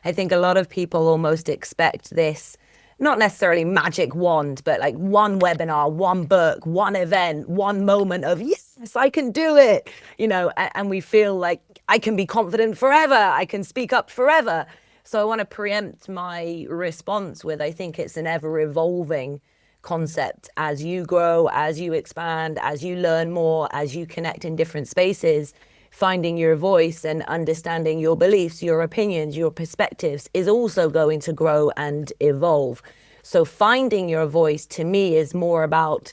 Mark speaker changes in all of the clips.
Speaker 1: I think a lot of people almost expect this, not necessarily magic wand, but like one webinar, one book, one event, one moment of, yes, I can do it, and we feel like I can be confident forever. I can speak up forever. So I want to preempt my response with, I think it's an ever evolving concept as you grow, as you expand, as you learn more, as you connect in different spaces. Finding your voice and understanding your beliefs, your opinions, your perspectives is also going to grow and evolve. So finding your voice to me is more about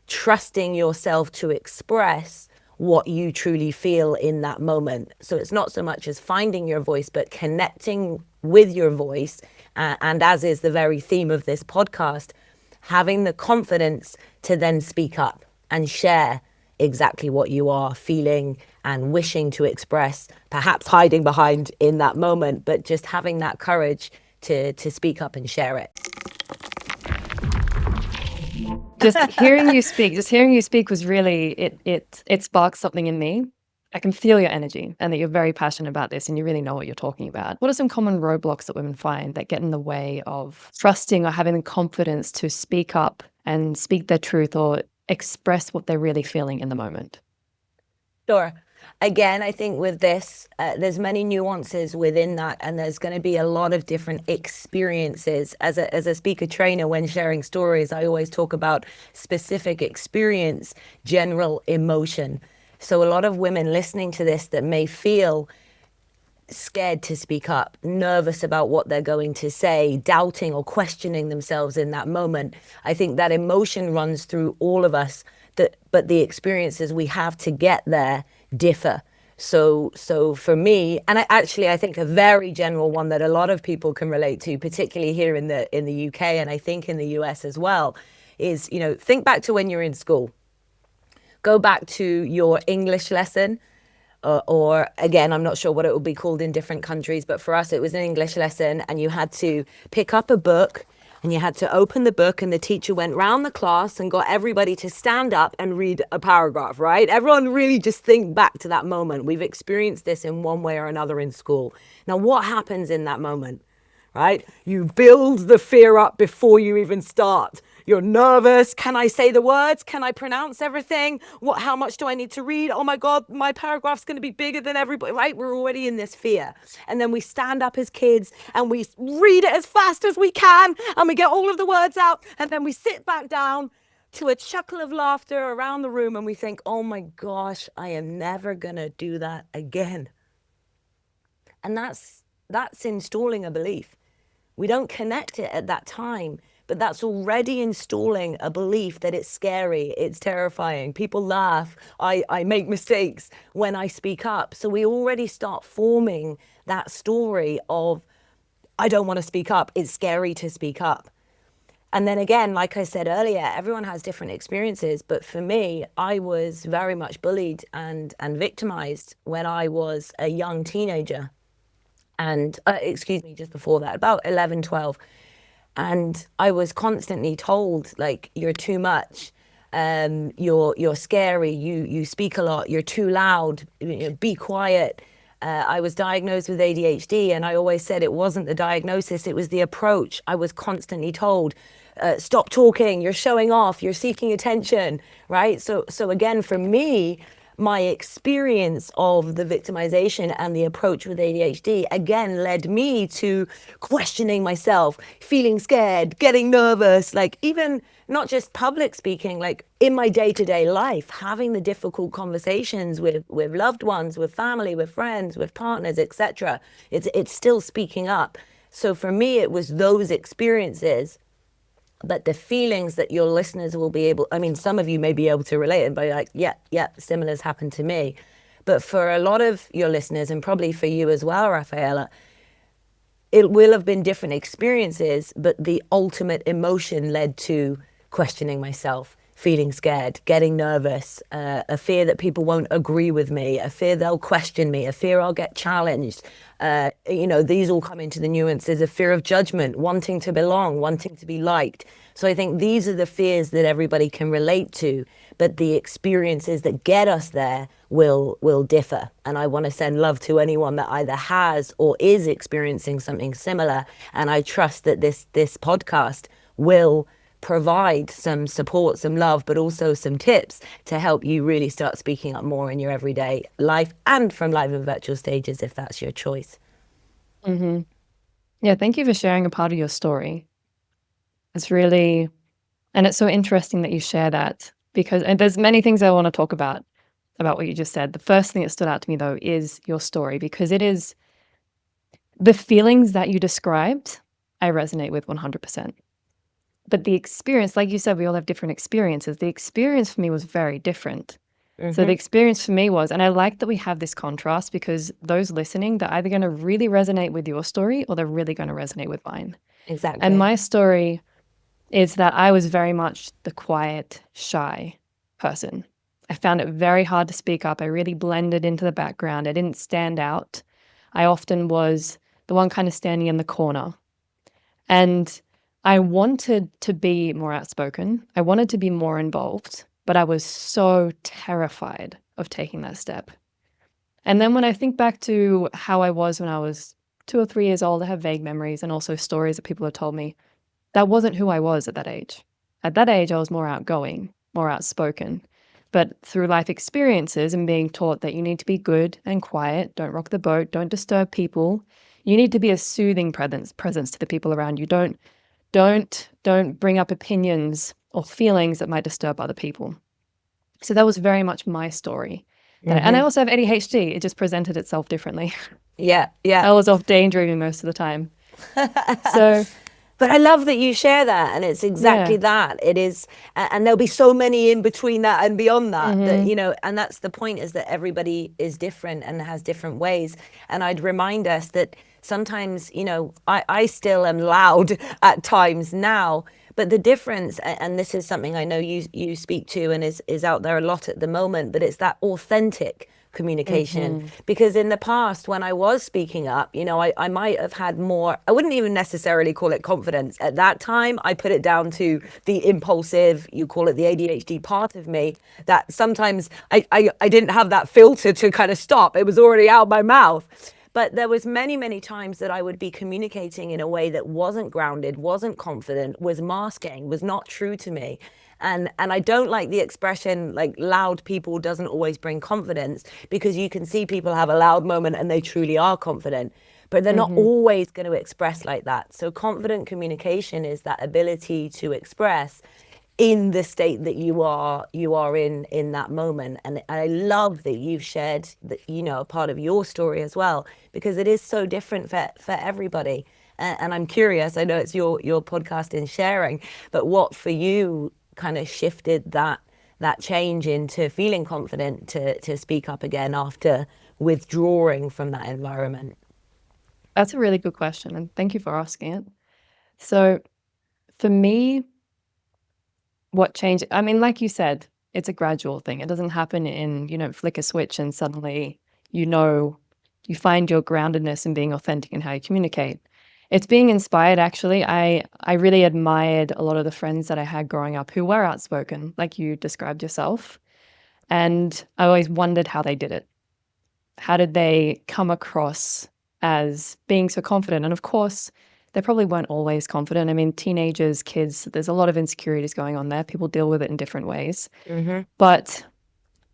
Speaker 1: trusting yourself to express what you truly feel in that moment. So it's not so much as finding your voice, but connecting with your voice. And as is the very theme of this podcast, having the confidence to then speak up and share exactly what you are feeling and wishing to express, perhaps hiding behind in that moment, but just having that courage to speak up and share it.
Speaker 2: Just hearing you speak was really, it sparked something in me. I can feel your energy and that you're very passionate about this and you really know what you're talking about. What are some common roadblocks that women find that get in the way of trusting or having the confidence to speak up and speak their truth or express what they're really feeling in the moment?
Speaker 1: Sure. Again, I think with this, there's many nuances within that, and there's going to be a lot of different experiences. As a speaker trainer, when sharing stories, I always talk about specific experience, general emotion. So a lot of women listening to this that may feel scared to speak up, nervous about what they're going to say, doubting or questioning themselves in that moment. I think that emotion runs through all of us, but the experiences we have to get there differ. So for me, and I think a very general one that a lot of people can relate to, particularly here in the UK, and I think in the US as well, is, think back to when you're in school. Go back to your English lesson, or again, I'm not sure what it would be called in different countries, but for us, it was an English lesson, and you had to pick up a book and you had to open the book, and the teacher went round the class and got everybody to stand up and read a paragraph, right? Everyone really just think back to that moment. We've experienced this in one way or another in school. Now, what happens in that moment, right? You build the fear up before you even start. You're nervous. Can I say the words? Can I pronounce everything? How much do I need to read? Oh my God, my paragraph's going to be bigger than everybody, right? We're already in this fear. And then we stand up as kids and we read it as fast as we can and we get all of the words out. And then we sit back down to a chuckle of laughter around the room and we think, oh my gosh, I am never going to do that again. And that's installing a belief. We don't connect it at that time, but that's already installing a belief that it's scary, it's terrifying. People laugh, I make mistakes when I speak up. So we already start forming that story of, I don't want to speak up, it's scary to speak up. And then again, like I said earlier, everyone has different experiences. But for me, I was very much bullied and victimized when I was a young teenager. And just before that, about 11, 12. And I was constantly told, like, you're too much, you're scary, you speak a lot, you're too loud, be quiet. I was diagnosed with ADHD, and I always said it wasn't the diagnosis, it was the approach. I was constantly told, stop talking, you're showing off, you're seeking attention, right? So again, for me, my experience of the victimization and the approach with ADHD again led me to questioning myself, feeling scared, getting nervous, like even not just public speaking, like in my day-to-day life, having the difficult conversations with loved ones, with family, with friends, with partners, etc. It's still speaking up. So for me, it was those experiences. But the feelings that your listeners will be able, I mean, some of you may be able to relate and be like, yeah, similar has happened to me. But for a lot of your listeners, and probably for you as well, Rafaela, it will have been different experiences, but the ultimate emotion led to questioning myself, feeling scared, getting nervous, a fear that people won't agree with me, a fear they'll question me, a fear I'll get challenged. These all come into the nuances of fear of judgment, wanting to belong, wanting to be liked. So I think these are the fears that everybody can relate to, but the experiences that get us there will differ. And I want to send love to anyone that either has or is experiencing something similar. And I trust that this podcast will provide some support, some love, but also some tips to help you really start speaking up more in your everyday life and from live and virtual stages if that's your choice.
Speaker 2: Mm-hmm. Yeah, thank you for sharing a part of your story. It's really, and it's so interesting that you share that, because and there's many things I want to talk about what you just said. The first thing that stood out to me though is your story, because it is the feelings that you described, I resonate with 100%. But the experience, like you said, we all have different experiences. The experience for me was very different. So the experience for me was, and I like that we have this contrast, because those listening, they're either going to really resonate with your story or they're really going to resonate with mine.
Speaker 1: Exactly.
Speaker 2: And my story is that I was very much the quiet, shy person. I found it very hard to speak up. I really blended into the background. I didn't stand out. I often was the one kind of standing in the corner. And I wanted to be more outspoken. I wanted to be more involved, but I was so terrified of taking that step. And then when I think back to how I was when I was 2 or 3 years old, I have vague memories and also stories that people have told me. That wasn't who I was at that age. At that age, I was more outgoing, more outspoken. But through life experiences and being taught that you need to be good and quiet, don't rock the boat, don't disturb people, you need to be a soothing presence to the people around you. Don't bring up opinions or feelings that might disturb other people. So that was very much my story. And I also have ADHD. It just presented itself differently.
Speaker 1: Yeah.
Speaker 2: I was off daydreaming most of the time. So,
Speaker 1: but I love that you share that, and it's exactly that. It is, and there'll be so many in between that and beyond that. That and that's the point, is that everybody is different and has different ways. And I'd remind us that sometimes, I still am loud at times now. But the difference, and this is something I know you speak to and is out there a lot at the moment, but it's that authentic communication. Because in the past, when I was speaking up, I might have had more, I wouldn't even necessarily call it confidence. At that time, I put it down to the impulsive, you call it the ADHD part of me, that sometimes I didn't have that filter to kind of stop. It was already out my mouth. But there was many, many times that I would be communicating in a way that wasn't grounded, wasn't confident, was masking, was not true to me. And I don't like the expression, like, loud people doesn't always bring confidence, because you can see people have a loud moment and they truly are confident, but they're not always going to express like that. So confident communication is that ability to express in the state that you are in that moment. And I love that you've shared that, a part of your story as well, because it is so different for everybody. And I'm curious, I know it's your podcast in sharing, but what for you kind of shifted that change into feeling confident to speak up again after withdrawing from that environment?
Speaker 2: that's a really good question, and thank you for asking it. So for me, what changed? I mean, like you said, it's a gradual thing. It doesn't happen in, you don't flick a switch and suddenly, you find your groundedness and being authentic in how you communicate. It's being inspired, actually. I really admired a lot of the friends that I had growing up who were outspoken, like you described yourself. And I always wondered how they did it. How did they come across as being so confident? And of course, they probably weren't always confident. I mean, teenagers, kids, there's a lot of insecurities going on there. People deal with it in different ways. But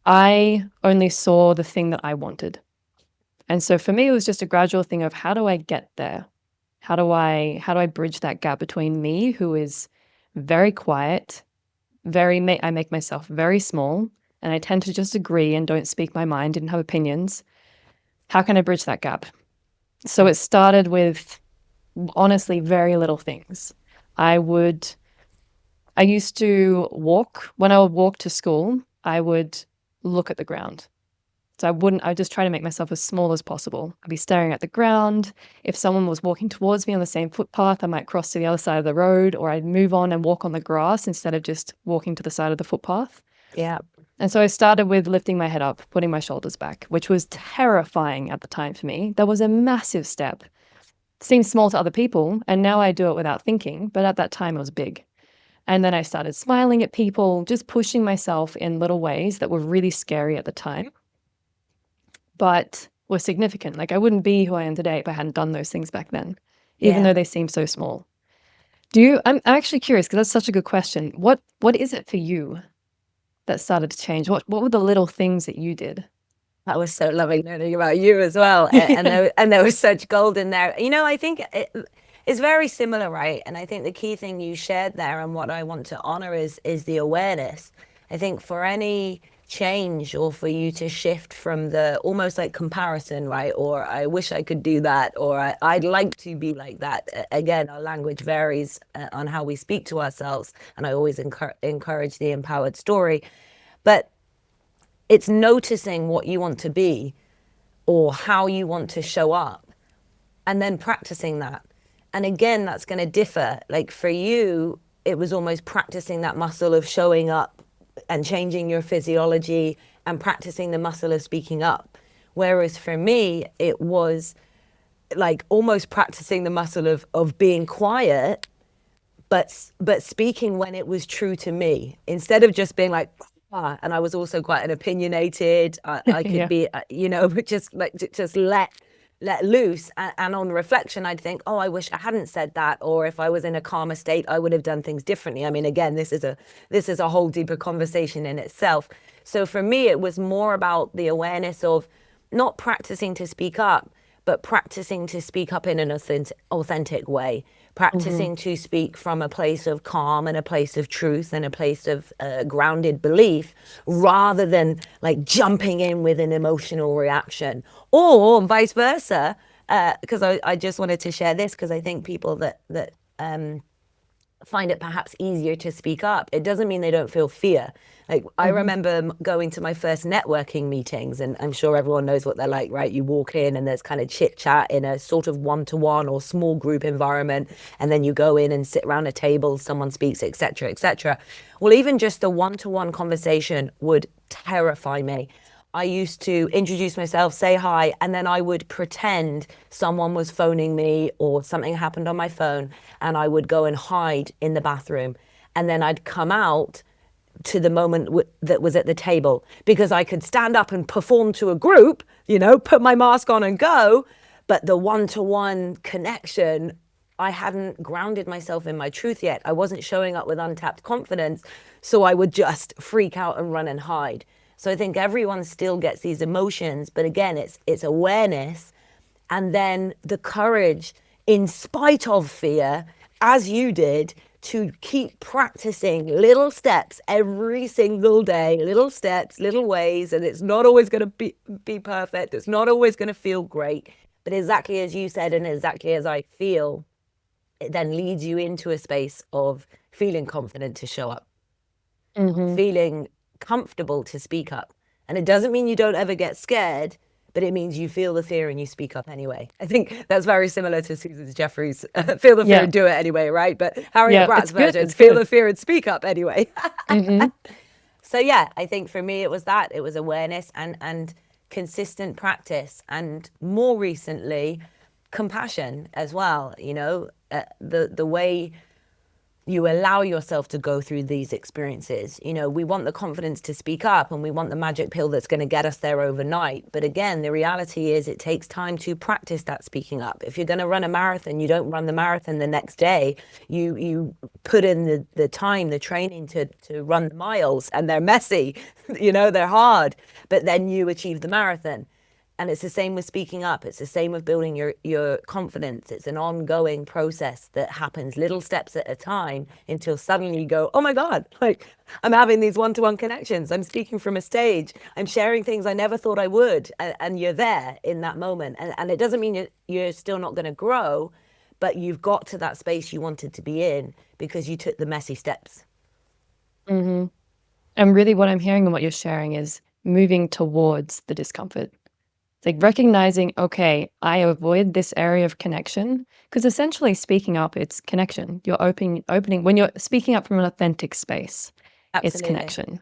Speaker 2: I only saw the thing that I wanted. And so for me, it was just a gradual thing of, how do I get there? How do I bridge that gap between me, who is very quiet, I make myself very small, and I tend to just agree and don't speak my mind, didn't have opinions. How can I bridge that gap? So it started with, honestly, very little things. I used to walk. When I would walk to school, I would look at the ground. So I just try to make myself as small as possible. I'd be staring at the ground. If someone was walking towards me on the same footpath, I might cross to the other side of the road, or I'd move on and walk on the grass instead of just walking to the side of the footpath.
Speaker 1: Yeah.
Speaker 2: And so I started with lifting my head up, putting my shoulders back, which was terrifying at the time for me. That was a massive step. Seems small to other people, and now I do it without thinking, but at that time it was big. And then I started smiling at people, just pushing myself in little ways that were really scary at the time, but were significant. Like I wouldn't be who I am today if I hadn't done those things back then, even
Speaker 1: Yeah.
Speaker 2: though they seem so small. I'm actually curious because that's such a good question. What is it for you that started to change? What were the little things that you did?
Speaker 1: That was so lovely learning about you as well. And there was such gold in there. I think it's very similar, right? And I think the key thing you shared there and what I want to honor is the awareness. I think for any change or for you to shift from the almost like comparison, right? Or I wish I could do that, or I'd like to be like that. Again, our language varies on how we speak to ourselves. And I always encourage the empowered story. But it's noticing what you want to be or how you want to show up and then practicing that. And again, that's going to differ. Like for you, it was almost practicing that muscle of showing up and changing your physiology and practicing the muscle of speaking up. Whereas for me, it was like almost practicing the muscle of being quiet, but speaking when it was true to me instead of just being like, and I was also quite an opinionated. I could
Speaker 2: Yeah.
Speaker 1: be, but just like just let loose. And on reflection, I'd think, oh, I wish I hadn't said that. Or if I was in a calmer state, I would have done things differently. I mean, again, this is a whole deeper conversation in itself. So for me, it was more about the awareness of not practicing to speak up, but practicing to speak up in an authentic way,
Speaker 2: Hmm.
Speaker 1: practicing to speak from a place of calm and a place of truth and a place of grounded belief rather than like jumping in with an emotional reaction or vice versa. Because I just wanted to share this because I think people that find it perhaps easier to speak up. It doesn't mean they don't feel fear. Like I
Speaker 2: Hmm.
Speaker 1: remember going to my first networking meetings, and I'm sure everyone knows what they're like, right? You walk in and there's kind of chit chat in a sort of one-to-one or small group environment, and then you go in and sit around a table, someone speaks, etc., etc. Well, even just a one-to-one conversation would terrify me. I used to introduce myself, say hi, and then I would pretend someone was phoning me or something happened on my phone, and I would go and hide in the bathroom. And then I'd come out to the moment that was at the table because I could stand up and perform to a group, put my mask on and go. But the one to one connection, I hadn't grounded myself in my truth yet. I wasn't showing up with untapped confidence. So I would just freak out and run and hide. So I think everyone still gets these emotions, but again, it's awareness and then the courage, in spite of fear, as you did, to keep practicing little steps every single day, little steps, little ways. And it's not always going to be perfect. It's not always going to feel great. But exactly as you said, and exactly as I feel, it then leads you into a space of feeling confident to show up,
Speaker 2: Hmm.
Speaker 1: feeling comfortable to speak up. And it doesn't mean you don't ever get scared, but it means you feel the fear and you speak up anyway. I think that's very similar to Susan Jeffries' feel the fear
Speaker 2: Yeah.
Speaker 1: and do it anyway, right? But Harriet
Speaker 2: Yeah.
Speaker 1: Bratt's
Speaker 2: It's good.
Speaker 1: version,
Speaker 2: It's
Speaker 1: feel
Speaker 2: good.
Speaker 1: the fear and speak up anyway.
Speaker 2: Hmm.
Speaker 1: So yeah, I think for me it was that. It was awareness and consistent practice and more recently compassion as well, the way you allow yourself to go through these experiences. We want the confidence to speak up and we want the magic pill that's going to get us there overnight. But again, the reality is it takes time to practice that speaking up. If you're going to run a marathon, you don't run the marathon the next day. You put in the time, the training to run the miles, and they're messy, they're hard, but then you achieve the marathon. And it's the same with speaking up. It's the same with building your confidence. It's an ongoing process that happens little steps at a time until suddenly you go, oh my God, like I'm having these one-to-one connections. I'm speaking from a stage. I'm sharing things I never thought I would. And you're there in that moment. And it doesn't mean you're still not going to grow, but you've got to that space you wanted to be in because you took the messy steps.
Speaker 2: Hmm. And really what I'm hearing and what you're sharing is moving towards the discomfort. It's like recognizing, okay, I avoid this area of connection, because essentially speaking up, it's connection. You're opening when you're speaking up from an authentic space, it's
Speaker 1: Absolutely.
Speaker 2: connection.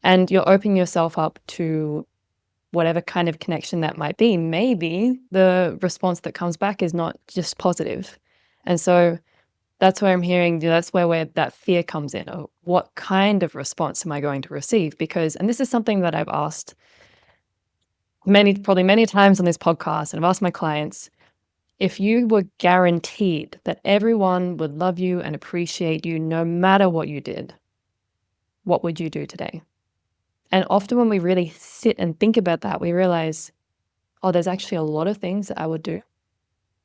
Speaker 2: And you're opening yourself up to whatever kind of connection that might be. Maybe the response that comes back is not just positive. And so that's where I'm hearing, that's where that fear comes in. Oh, what kind of response am I going to receive? Because, and this is something that I've asked probably many times on this podcast, and I've asked my clients, if you were guaranteed that everyone would love you and appreciate you no matter what you did, what would you do today? And often when we really sit and think about that, we realize, oh, there's actually a lot of things that I would do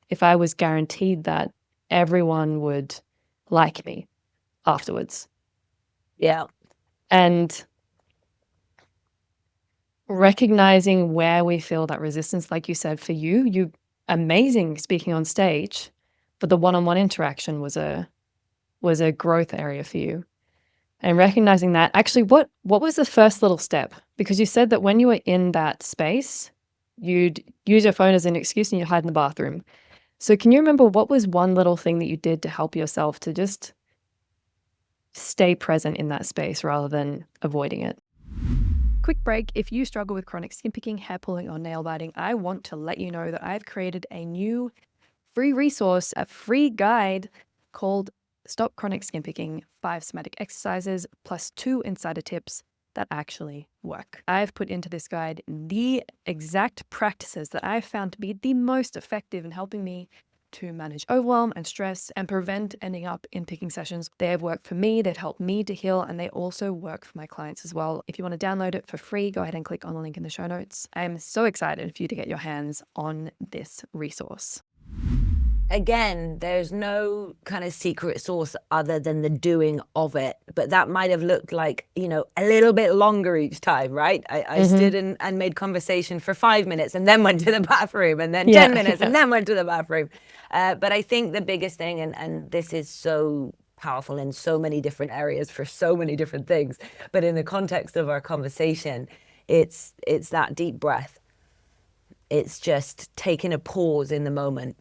Speaker 2: if I was guaranteed that everyone would like me afterwards.
Speaker 1: Yeah.
Speaker 2: And recognizing where we feel that resistance, like you said, for you amazing speaking on stage, but the one-on-one interaction was a growth area for you. And recognizing that, actually, what was the first little step? Because you said that when you were in that space, you'd use your phone as an excuse and you'd hide in the bathroom. So can you remember what was one little thing that you did to help yourself to just stay present in that space rather than avoiding it? Quick break. If you struggle with chronic skin picking, hair pulling, or nail biting, I want to let you know that I've created a new free resource, a free guide called Stop Chronic Skin Picking 5 Somatic Exercises plus 2 insider tips that actually work. I've put into this guide the exact practices that I've found to be the most effective in helping me to manage overwhelm and stress and prevent ending up in picking sessions. They have worked for me, they've helped me to heal, and they also work for my clients as well. If you want to download it for free, go ahead and click on the link in the show notes. I'm so excited for you to get your hands on this resource.
Speaker 1: Again, there's no kind of secret sauce other than the doing of it. But that might have looked like, a little bit longer each time, right? I stood and made conversation for 5 minutes and then went to the bathroom and then 10 minutes and then went to the bathroom. But I think the biggest thing, and this is so powerful in so many different areas for so many different things, but in the context of our conversation, it's that deep breath. It's just taking a pause in the moment.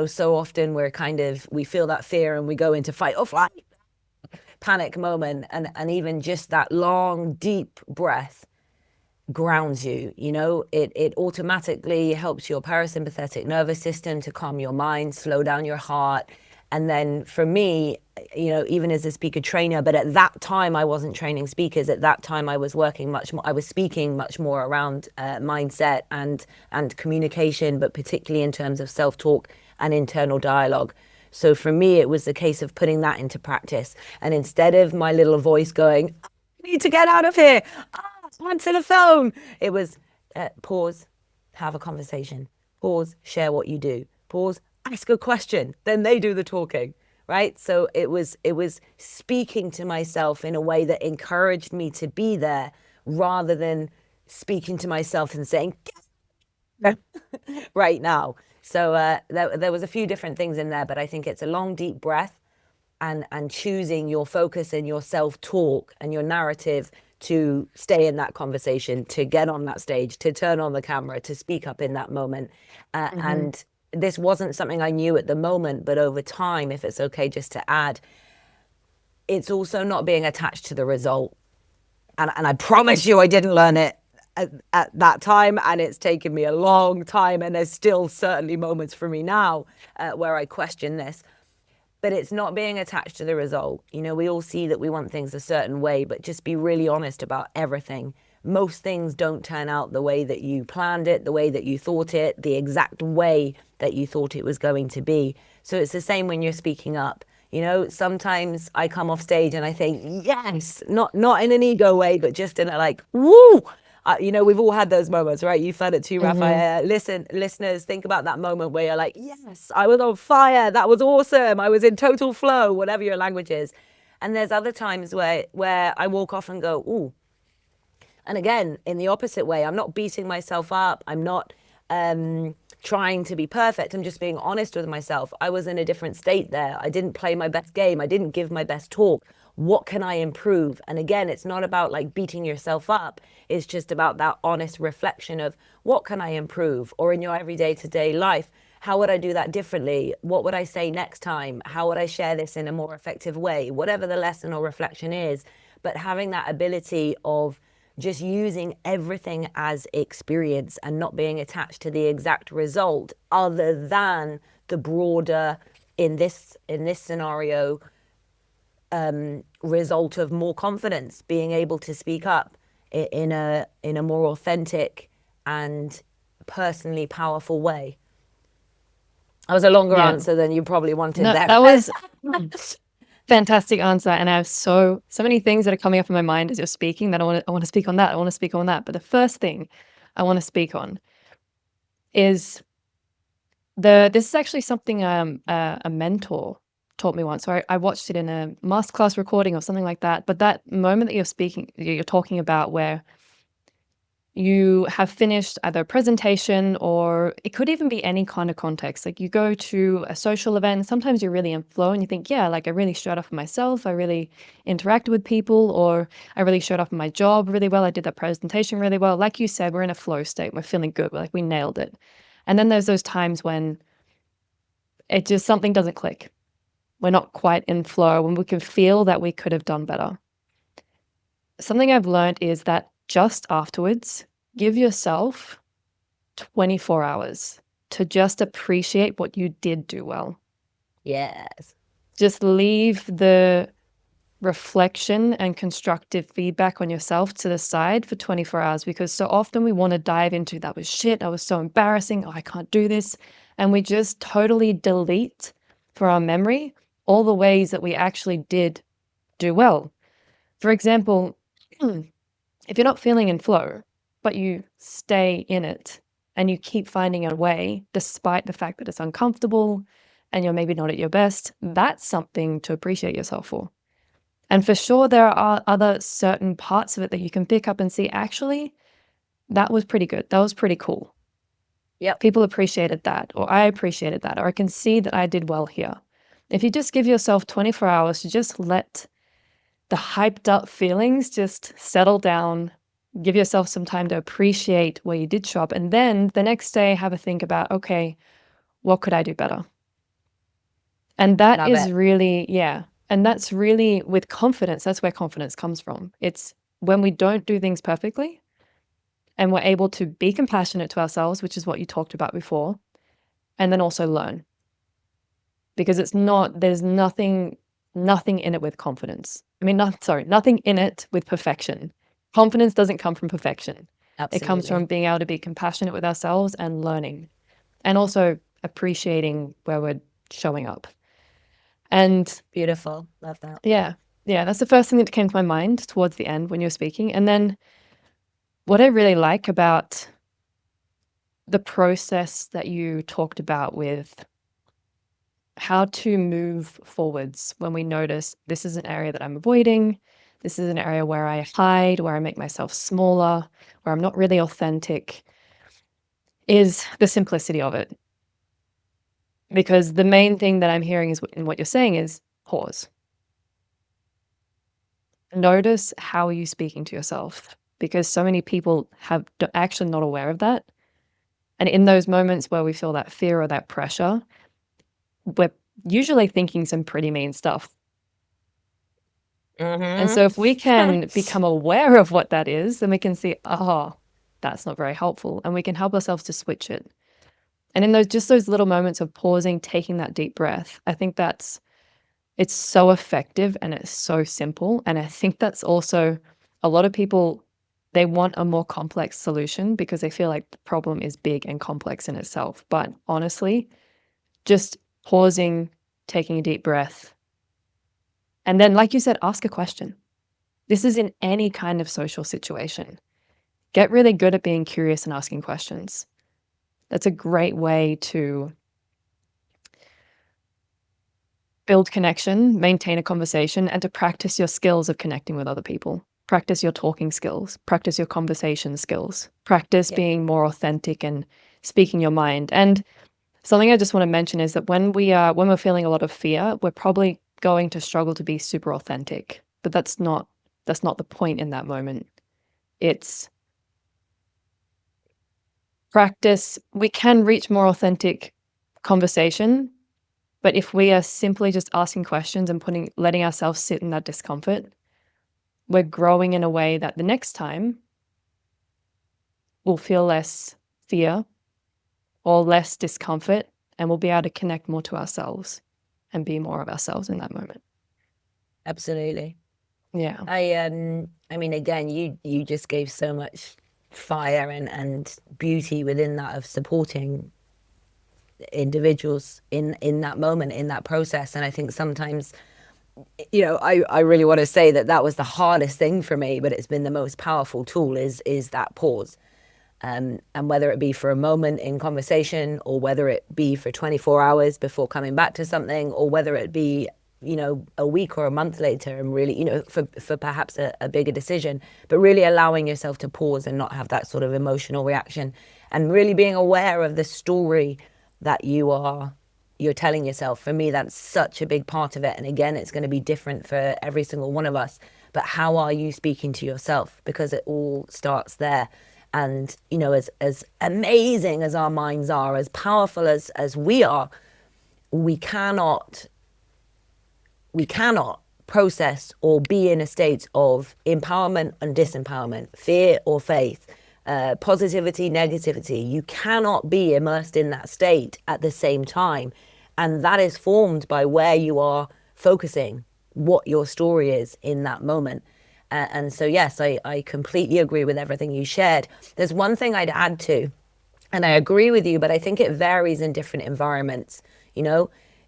Speaker 1: So often we feel that fear and we go into fight or flight, panic moment. And even just that long, deep breath grounds you. It automatically helps your parasympathetic nervous system to calm your mind, slow down your heart. And then for me, even as a speaker trainer, but at that time I wasn't training speakers. At that time I was working much more, I was speaking much more around mindset and communication, but particularly in terms of self-talk and internal dialogue. So for me, it was the case of putting that into practice. And instead of my little voice going, I need to get out of here, answer the phone, it was pause, have a conversation, pause, share what you do, pause, ask a question, then they do the talking, right? So it was speaking to myself in a way that encouraged me to be there rather than speaking to myself and saying, right now. So there was a few different things in there, but I think it's a long, deep breath and choosing your focus and your self-talk and your narrative to stay in that conversation, to get on that stage, to turn on the camera, to speak up in that moment. And this wasn't something I knew at the moment, but over time, if it's okay just to add, it's also not being attached to the result. And I promise you, I didn't learn it at that time, and it's taken me a long time, and there's still certainly moments for me now where I question this. But it's not being attached to the result. We all see that we want things a certain way, but just be really honest about everything. Most things don't turn out the way that you planned it, the way that you thought it, the exact way that you thought it was going to be. So it's the same when you're speaking up. Sometimes I come off stage and I think, yes, not in an ego way, but just in a like, woo. We've all had those moments, right? You've had it too, Raphael. Listeners, think about that moment where you're like, yes, I was on fire. That was awesome. I was in total flow, whatever your language is. And there's other times where I walk off and go, ooh. And again, in the opposite way, I'm not beating myself up. I'm not trying to be perfect. I'm just being honest with myself. I was in a different state there. I didn't play my best game. I didn't give my best talk. what can I improve? And again, it's not about like beating yourself up. It's just about that honest reflection of what can I improve? Or in your everyday to day life, how would I do that differently? What would I say next time? How would I share this in a more effective way? Whatever the lesson or reflection is, but having that ability of just using everything as experience and not being attached to the exact result other than the broader, in this scenario, result of more confidence, being able to speak up in a more authentic and personally powerful way. That was a longer
Speaker 2: Yeah.
Speaker 1: answer than you probably wanted
Speaker 2: No,
Speaker 1: there.
Speaker 2: that was fantastic answer. And I have so many things that are coming up in my mind as you're speaking that I want to speak on that. I want to speak on that. But the first thing I want to speak on is this is actually something a mentor taught me once. So I watched it in a masterclass recording or something like that. But that moment that you're talking about where you have finished either a presentation, or it could even be any kind of context. Like you go to a social event, sometimes you're really in flow and you think, yeah, like I really showed off myself. I really interacted with people, or I really showed off my job really well. I did that presentation really well. Like you said, we're in a flow state. We're feeling good. We're like, we nailed it. And then there's those times when it just, something doesn't click. We're not quite in flow, when we can feel that we could have done better. Something I've learned is that just afterwards, give yourself 24 hours to just appreciate what you did do well.
Speaker 1: Yes.
Speaker 2: Just leave the reflection and constructive feedback on yourself to the side for 24 hours, because so often we want to dive into, that was shit, that was so embarrassing, oh, I can't do this. And we just totally delete for our memory all the ways that we actually did do well. For example, if you're not feeling in flow, but you stay in it and you keep finding a way, despite the fact that it's uncomfortable and you're maybe not at your best, that's something to appreciate yourself for. And for sure, there are other certain parts of it that you can pick up and see, actually, that was pretty good. That was pretty cool.
Speaker 1: Yep.
Speaker 2: People appreciated that, or I appreciated that, or I can see that I did well here. If you just give yourself 24 hours to just let the hyped up feelings just settle down, give yourself some time to appreciate where you did show up, and then the next day have a think about, okay, what could I do better? And that
Speaker 1: Love
Speaker 2: is
Speaker 1: it.
Speaker 2: really, yeah. And that's really with confidence. That's where confidence comes from. It's when we don't do things perfectly and we're able to be compassionate to ourselves, which is what you talked about before, and then also learn. Because there's nothing in it with confidence. I mean, nothing in it with perfection. Confidence doesn't come from perfection. It comes from
Speaker 1: Absolutely.
Speaker 2: being able to be compassionate with ourselves and learning, and also appreciating where we're showing up. And
Speaker 1: Beautiful. Love that.
Speaker 2: yeah, that's the first thing that came to my mind towards the end when you're speaking. And then what I really like about the process that you talked about with how to move forwards when we notice this is an area that I'm avoiding, this is an area where I hide, where I make myself smaller, where I'm not really authentic, is the simplicity of it. Because the main thing that I'm hearing is in what you're saying is pause. Notice, how are you speaking to yourself? Because so many people actually not aware of that. And in those moments where we feel that fear or that pressure, we're usually thinking some pretty mean stuff. And so if we can become aware of what that is, then we can see, oh, that's not very helpful. And we can help ourselves to switch it. And in those little moments of pausing, taking that deep breath, I think it's so effective and it's so simple. And I think that's also a lot of people, they want a more complex solution because they feel like the problem is big and complex in itself. But honestly, just pausing, taking a deep breath, and then, like you said, ask a question. This is in any kind of social situation. Get really good at being curious and asking questions. That's a great way to build connection, maintain a conversation, and to practice your skills of connecting with other people. Practice your talking skills, practice your conversation skills, practice
Speaker 1: Yep.
Speaker 2: being more authentic and speaking your mind. And something I just want to mention is that when we're feeling a lot of fear, we're probably going to struggle to be super authentic. but that's not the point in that moment. It's practice. We can reach more authentic conversation, but if we are simply just asking questions and letting ourselves sit in that discomfort, we're growing in a way that the next time we'll feel less fear or less discomfort, and we'll be able to connect more to ourselves and be more of ourselves in that moment.
Speaker 1: Absolutely.
Speaker 2: Yeah.
Speaker 1: I mean, again, you just gave so much fire and beauty within that of supporting individuals in that moment, in that process. And I think sometimes, I really want to say that was the hardest thing for me, but it's been the most powerful tool is that pause. And whether it be for a moment in conversation, or whether it be for 24 hours before coming back to something, or whether it be, a week or a month later, and really, for perhaps a bigger decision, but really allowing yourself to pause and not have that sort of emotional reaction, and really being aware of the story that you're telling yourself. For me, that's such a big part of it. And again, it's going to be different for every single one of us. But how are you speaking to yourself? Because it all starts there. And, as amazing as our minds are, as powerful as we are, we cannot process or be in a state of empowerment and disempowerment, fear or faith, positivity, negativity. You cannot be immersed in that state at the same time. And that is formed by where you are focusing, what your story is in that moment. And so, yes, I completely agree with everything you shared. There's one thing I'd add to, and I agree with you, but I think it varies in different environments.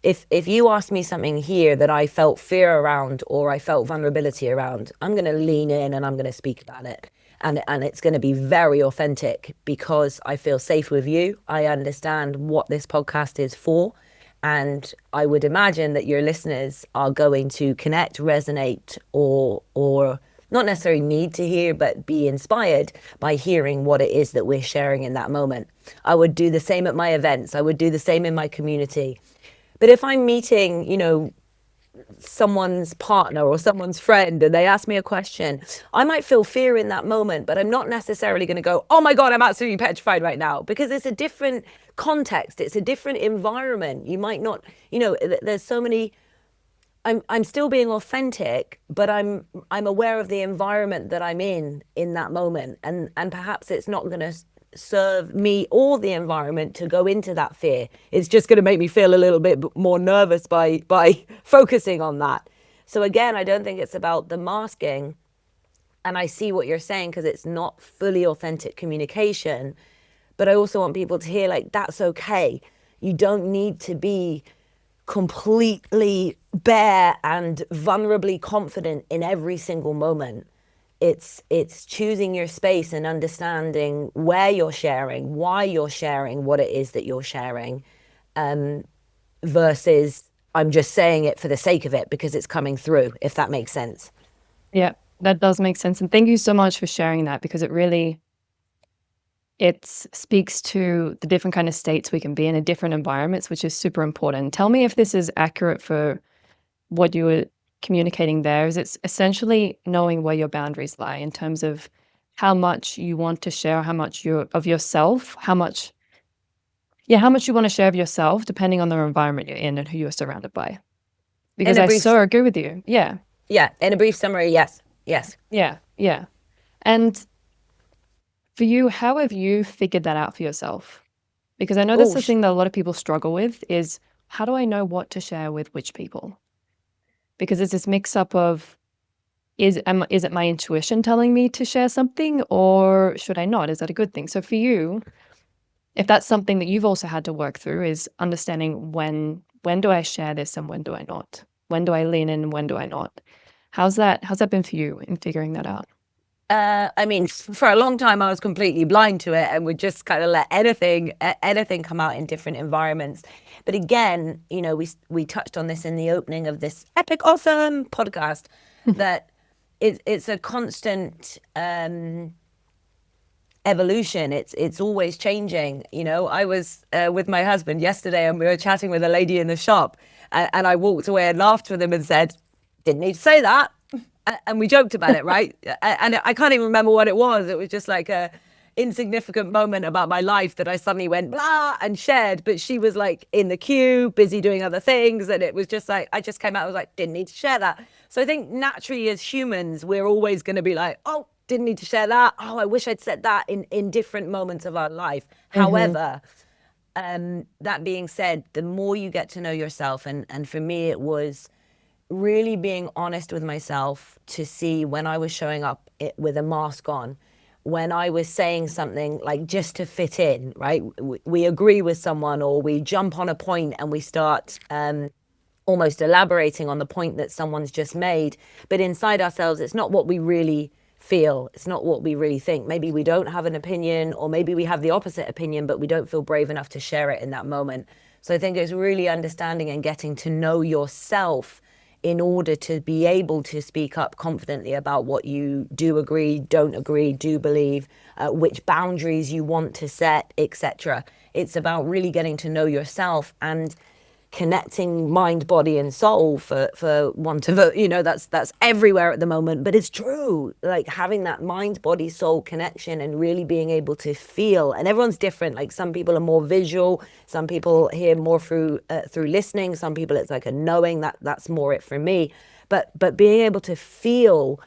Speaker 1: If you ask me something here that I felt fear around, or I felt vulnerability around, I'm going to lean in and I'm going to speak about it. And it's going to be very authentic, because I feel safe with you. I understand what this podcast is for. And I would imagine that your listeners are going to connect, resonate, or not necessarily need to hear, but be inspired by hearing what it is that we're sharing in that moment. I would do the same at my events. I would do the same in my community. But if I'm meeting, someone's partner or someone's friend, and they ask me a question, I might feel fear in that moment, but I'm not necessarily going to go, oh my God, I'm absolutely petrified right now, because it's a different context. It's a different environment. You might not, there's so many, I'm still being authentic, but I'm aware of the environment that I'm in that moment. And perhaps it's not going to serve me or the environment to go into that fear. It's just going to make me feel a little bit more nervous by focusing on that. So again, I don't think it's about the masking. And I see what you're saying, because it's not fully authentic communication. But I also want people to hear, like, that's okay. You don't need to be completely bare and vulnerably confident in every single moment. It's choosing your space and understanding where you're sharing, why you're sharing what it is that you're sharing, versus I'm just saying it for the sake of it because it's coming through, if that makes sense.
Speaker 2: Yeah, that does make sense. And thank you so much for sharing that, because it speaks to the different kind of states we can be in different environments, which is super important. Tell me if this is accurate for what you were communicating there. Is it's essentially knowing where your boundaries lie in terms of how much you want to share, how much of yourself, how much you want to share of yourself, depending on the environment you're in and who you're surrounded by. Because I so agree with you. Yeah.
Speaker 1: Yeah. In a brief summary, yes.
Speaker 2: Yeah. And for you, how have you figured that out for yourself? Because I know that's the thing that a lot of people struggle with is, how do I know what to share with which people? Because it's this mix up of, is it my intuition telling me to share something, or should I not? Is that a good thing? So for you, if that's something that you've also had to work through, is understanding when do I share this and when do I not? When do I lean in and when do I not? How's that been for you in figuring that out?
Speaker 1: I mean, for a long time, I was completely blind to it and would just kind of let anything come out in different environments. But again, we touched on this in the opening of this epic, awesome podcast, that it's a constant evolution. It's always changing. I was with my husband yesterday, and we were chatting with a lady in the shop, and I walked away and laughed with him and said, "Didn't need to say that." And we joked about it, right? And I can't even remember what it was. It was just like a insignificant moment about my life that I suddenly went blah and shared. But she was like in the queue, busy doing other things. And it was just like, I just came out, I was like, didn't need to share that. So I think naturally as humans, we're always going to be like, oh, didn't need to share that. Oh, I wish I'd said that in different moments of our life.
Speaker 2: Mm-hmm.
Speaker 1: However, that being said, the more you get to know yourself, and for me, it was really being honest with myself to see when I was showing up with a mask on, when I was saying something like just to fit in, right? We agree with someone or we jump on a point and we start almost elaborating on the point that someone's just made. But inside ourselves, it's not what we really feel. It's not what we really think. Maybe we don't have an opinion, or maybe we have the opposite opinion, but we don't feel brave enough to share it in that moment. So I think it's really understanding and getting to know yourself in order to be able to speak up confidently about what you do agree, don't agree, do believe, which boundaries you want to set, etc. It's about really getting to know yourself and connecting mind, body, and soul, for want of a, that's everywhere at the moment, but it's true. Like having that mind, body, soul connection and really being able to feel. And everyone's different. Like some people are more visual, some people hear more through listening, some people it's like a knowing. That's more it for me. But being able to feel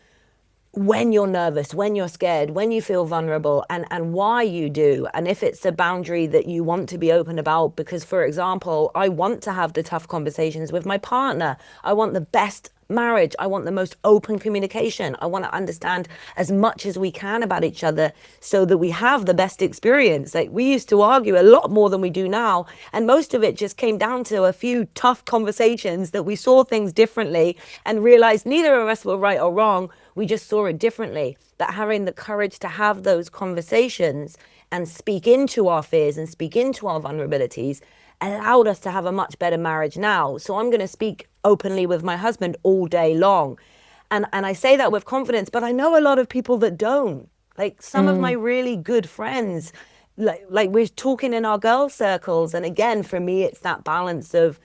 Speaker 1: when you're nervous, when you're scared, when you feel vulnerable, and why you do. And if it's a boundary that you want to be open about, because, for example, I want to have the tough conversations with my partner. I want the best marriage. I want the most open communication. I want to understand as much as we can about each other so that we have the best experience. Like we used to argue a lot more than we do now. And most of it just came down to a few tough conversations that we saw things differently and realized neither of us were right or wrong. We just saw it differently. But having the courage to have those conversations and speak into our fears and speak into our vulnerabilities allowed us to have a much better marriage now. So I'm going to speak openly with my husband all day long. And I say that with confidence, but I know a lot of people that don't. Like some of my really good friends, like we're talking in our girl circles. And again, for me, it's that balance of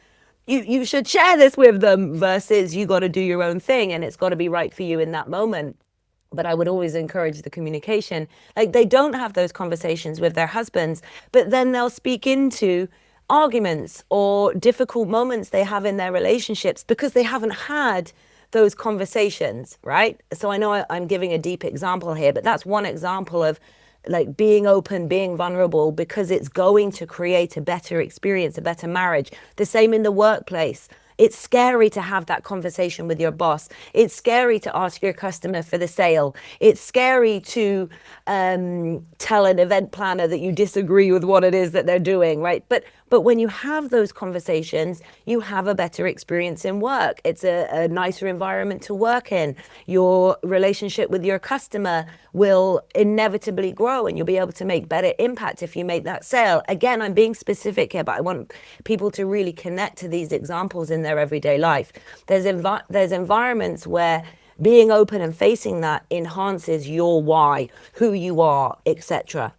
Speaker 1: you should share this with them versus you got to do your own thing and it's got to be right for you in that moment. But I would always encourage the communication. Like they don't have those conversations with their husbands, but then they'll speak into arguments or difficult moments they have in their relationships because they haven't had those conversations, right? So I know I'm giving a deep example here, but that's one example of like being open, being vulnerable, because it's going to create a better experience, a better marriage. The same in the workplace. It's scary to have that conversation with your boss. It's scary to ask your customer for the sale. It's scary to tell an event planner that you disagree with what it is that they're doing, right? But when you have those conversations, you have a better experience in work. It's a nicer environment to work in. Your relationship with your customer will inevitably grow and you'll be able to make better impact if you make that sale. Again, I'm being specific here, but I want people to really connect to these examples in their everyday life. There's environments where being open and facing that enhances your why, who you are, etc.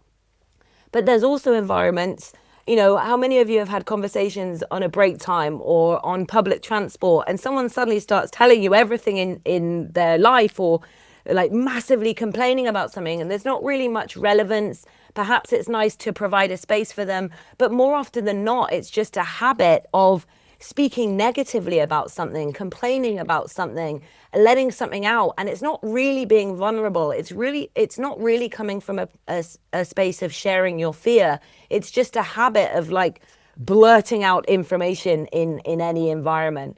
Speaker 1: But there's also environments, how many of you have had conversations on a break time or on public transport and someone suddenly starts telling you everything in their life or like massively complaining about something and there's not really much relevance. Perhaps it's nice to provide a space for them, but more often than not, it's just a habit of speaking negatively about something, complaining about something, letting something out. And it's not really being vulnerable. It's not really coming from a space of sharing your fear. It's just a habit of like blurting out information in any environment.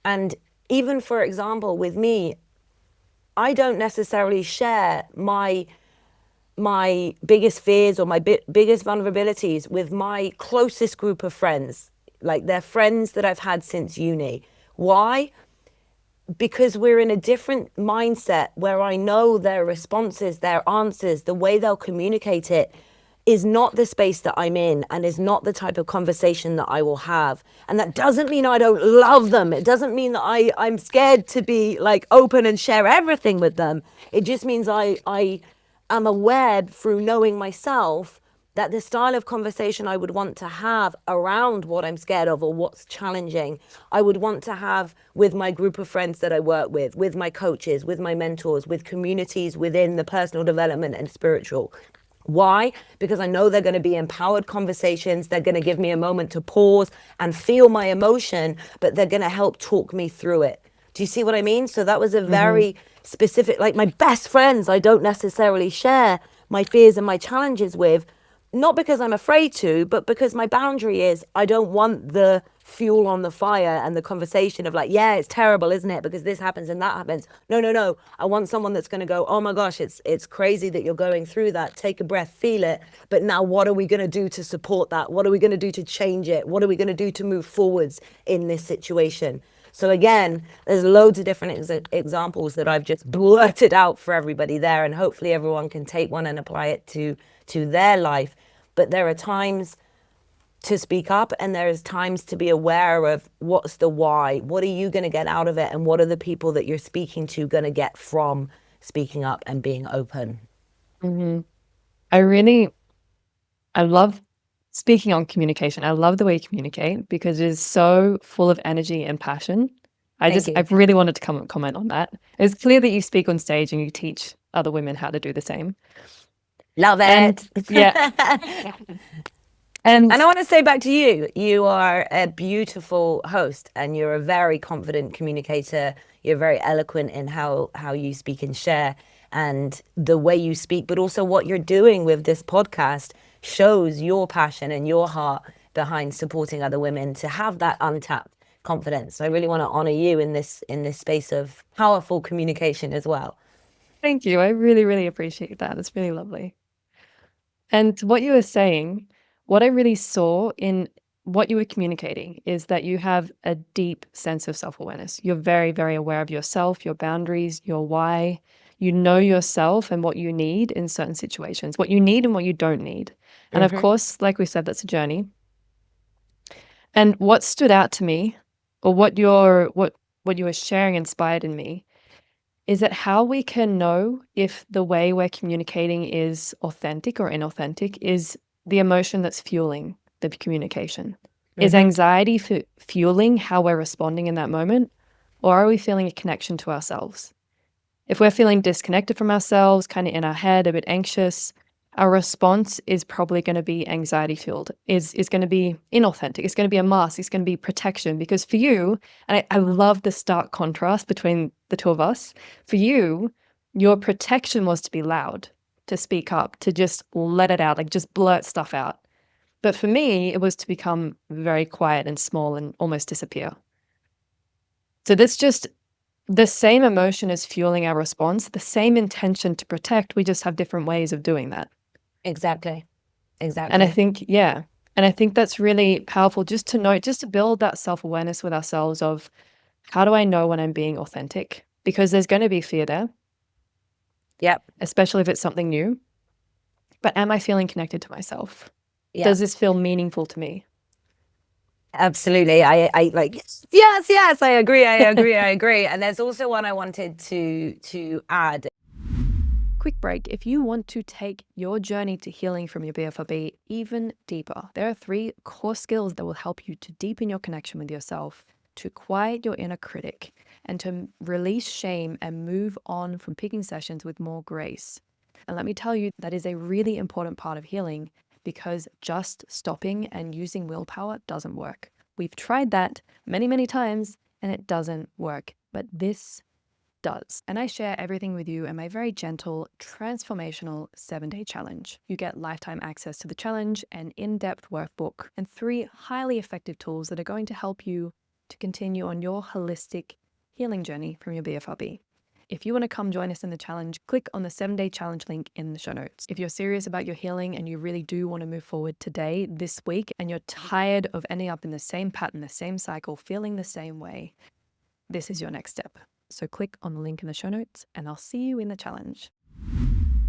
Speaker 1: And even, for example, with me, I don't necessarily share my biggest fears or my biggest vulnerabilities with my closest group of friends. Like they're friends that I've had since uni. Why? Because we're in a different mindset where I know their responses, their answers, the way they'll communicate it is not the space that I'm in and is not the type of conversation that I will have. And that doesn't mean I don't love them. It doesn't mean that I'm scared to be like open and share everything with them. It just means I am aware through knowing myself that the style of conversation I would want to have around what I'm scared of or what's challenging, I would want to have with my group of friends that I work with my coaches, with my mentors, with communities within the personal development and spiritual. Why? Because I know they're going to be empowered conversations. They're going to give me a moment to pause and feel my emotion, but they're going to help talk me through it. Do you see what I mean? So that was a very specific, like my best friends, I don't necessarily share my fears and my challenges with, not because I'm afraid to, but because my boundary is I don't want the fuel on the fire and the conversation of like, yeah, it's terrible, isn't it? Because this happens and that happens. No, no, no. I want someone that's going to go, oh my gosh, it's crazy that you're going through that. Take a breath, feel it. But now what are we going to do to support that? What are we going to do to change it? What are we going to do to move forwards in this situation? So again, there's loads of different examples that I've just blurted out for everybody there, and hopefully everyone can take one and apply it to their life. But there are times to speak up, and there's times to be aware of what's the why. What are you going to get out of it, and what are the people that you're speaking to going to get from speaking up and being open?
Speaker 2: I love speaking on communication. I love the way you communicate because it is so full of energy and passion.
Speaker 1: Thank you.
Speaker 2: I really wanted to comment on that. It's clear that you speak on stage and you teach other women how to do the same.
Speaker 1: Love
Speaker 2: And
Speaker 1: it.
Speaker 2: yeah,
Speaker 1: And I want to say back to you, you are a beautiful host and you're a very confident communicator. You're very eloquent in how you speak and share, and the way you speak, but also what you're doing with this podcast shows your passion and your heart behind supporting other women to have that untapped confidence. So I really want to honor you in this space of powerful communication as well.
Speaker 2: thank you. I really, really appreciate that. It's really lovely. And what you were saying, what I really saw in what you were communicating is that you have a deep sense of self-awareness. You're very, very aware of yourself, your boundaries, your why. You know yourself and what you need in certain situations, what you need and what you don't need. And of course, like we said, that's a journey. And what stood out to me, or what you were sharing inspired in me, is that how we can know if the way we're communicating is authentic or inauthentic is the emotion that's fueling the communication. Is anxiety fueling how we're responding in that moment, or are we feeling a connection to ourselves? If we're feeling disconnected from ourselves, kind of in our head, a bit anxious, our response is probably going to be anxiety fueled, is going to be inauthentic. It's going to be a mask. It's going to be protection. Because for you, and I love the stark contrast between the two of us, for you, your protection was to be loud, to speak up, to just let it out, like just blurt stuff out. But for me, it was to become very quiet and small and almost disappear. So that's just the same emotion is fueling our response, the same intention to protect. We just have different ways of doing that.
Speaker 1: Exactly.
Speaker 2: And I think that's really powerful just to know, just to build that self-awareness with ourselves of how do I know when I'm being authentic? Because there's going to be fear there.
Speaker 1: Yep.
Speaker 2: Especially if it's something new. But am I feeling connected to myself?
Speaker 1: Yep.
Speaker 2: Does this feel meaningful to me?
Speaker 1: Absolutely. I like, yes, I agree. And there's also one I wanted to add.
Speaker 2: Quick break. If you want to take your journey to healing from your BFRB even deeper, there are 3 core skills that will help you to deepen your connection with yourself, to quiet your inner critic, and to release shame and move on from picking sessions with more grace. And let me tell you, that is a really important part of healing, because just stopping and using willpower doesn't work. We've tried that many, many times and it doesn't work. But this does. And I share everything with you in my very gentle, transformational 7-day challenge. You get lifetime access to the challenge, an in-depth workbook, and 3 highly effective tools that are going to help you to continue on your holistic healing journey from your BFRB. If you want to come join us in the challenge, click on the 7-day challenge link in the show notes. If you're serious about your healing and you really do want to move forward today, this week, and you're tired of ending up in the same pattern, the same cycle, feeling the same way, this is your next step. So click on the link in the show notes and I'll see you in the challenge.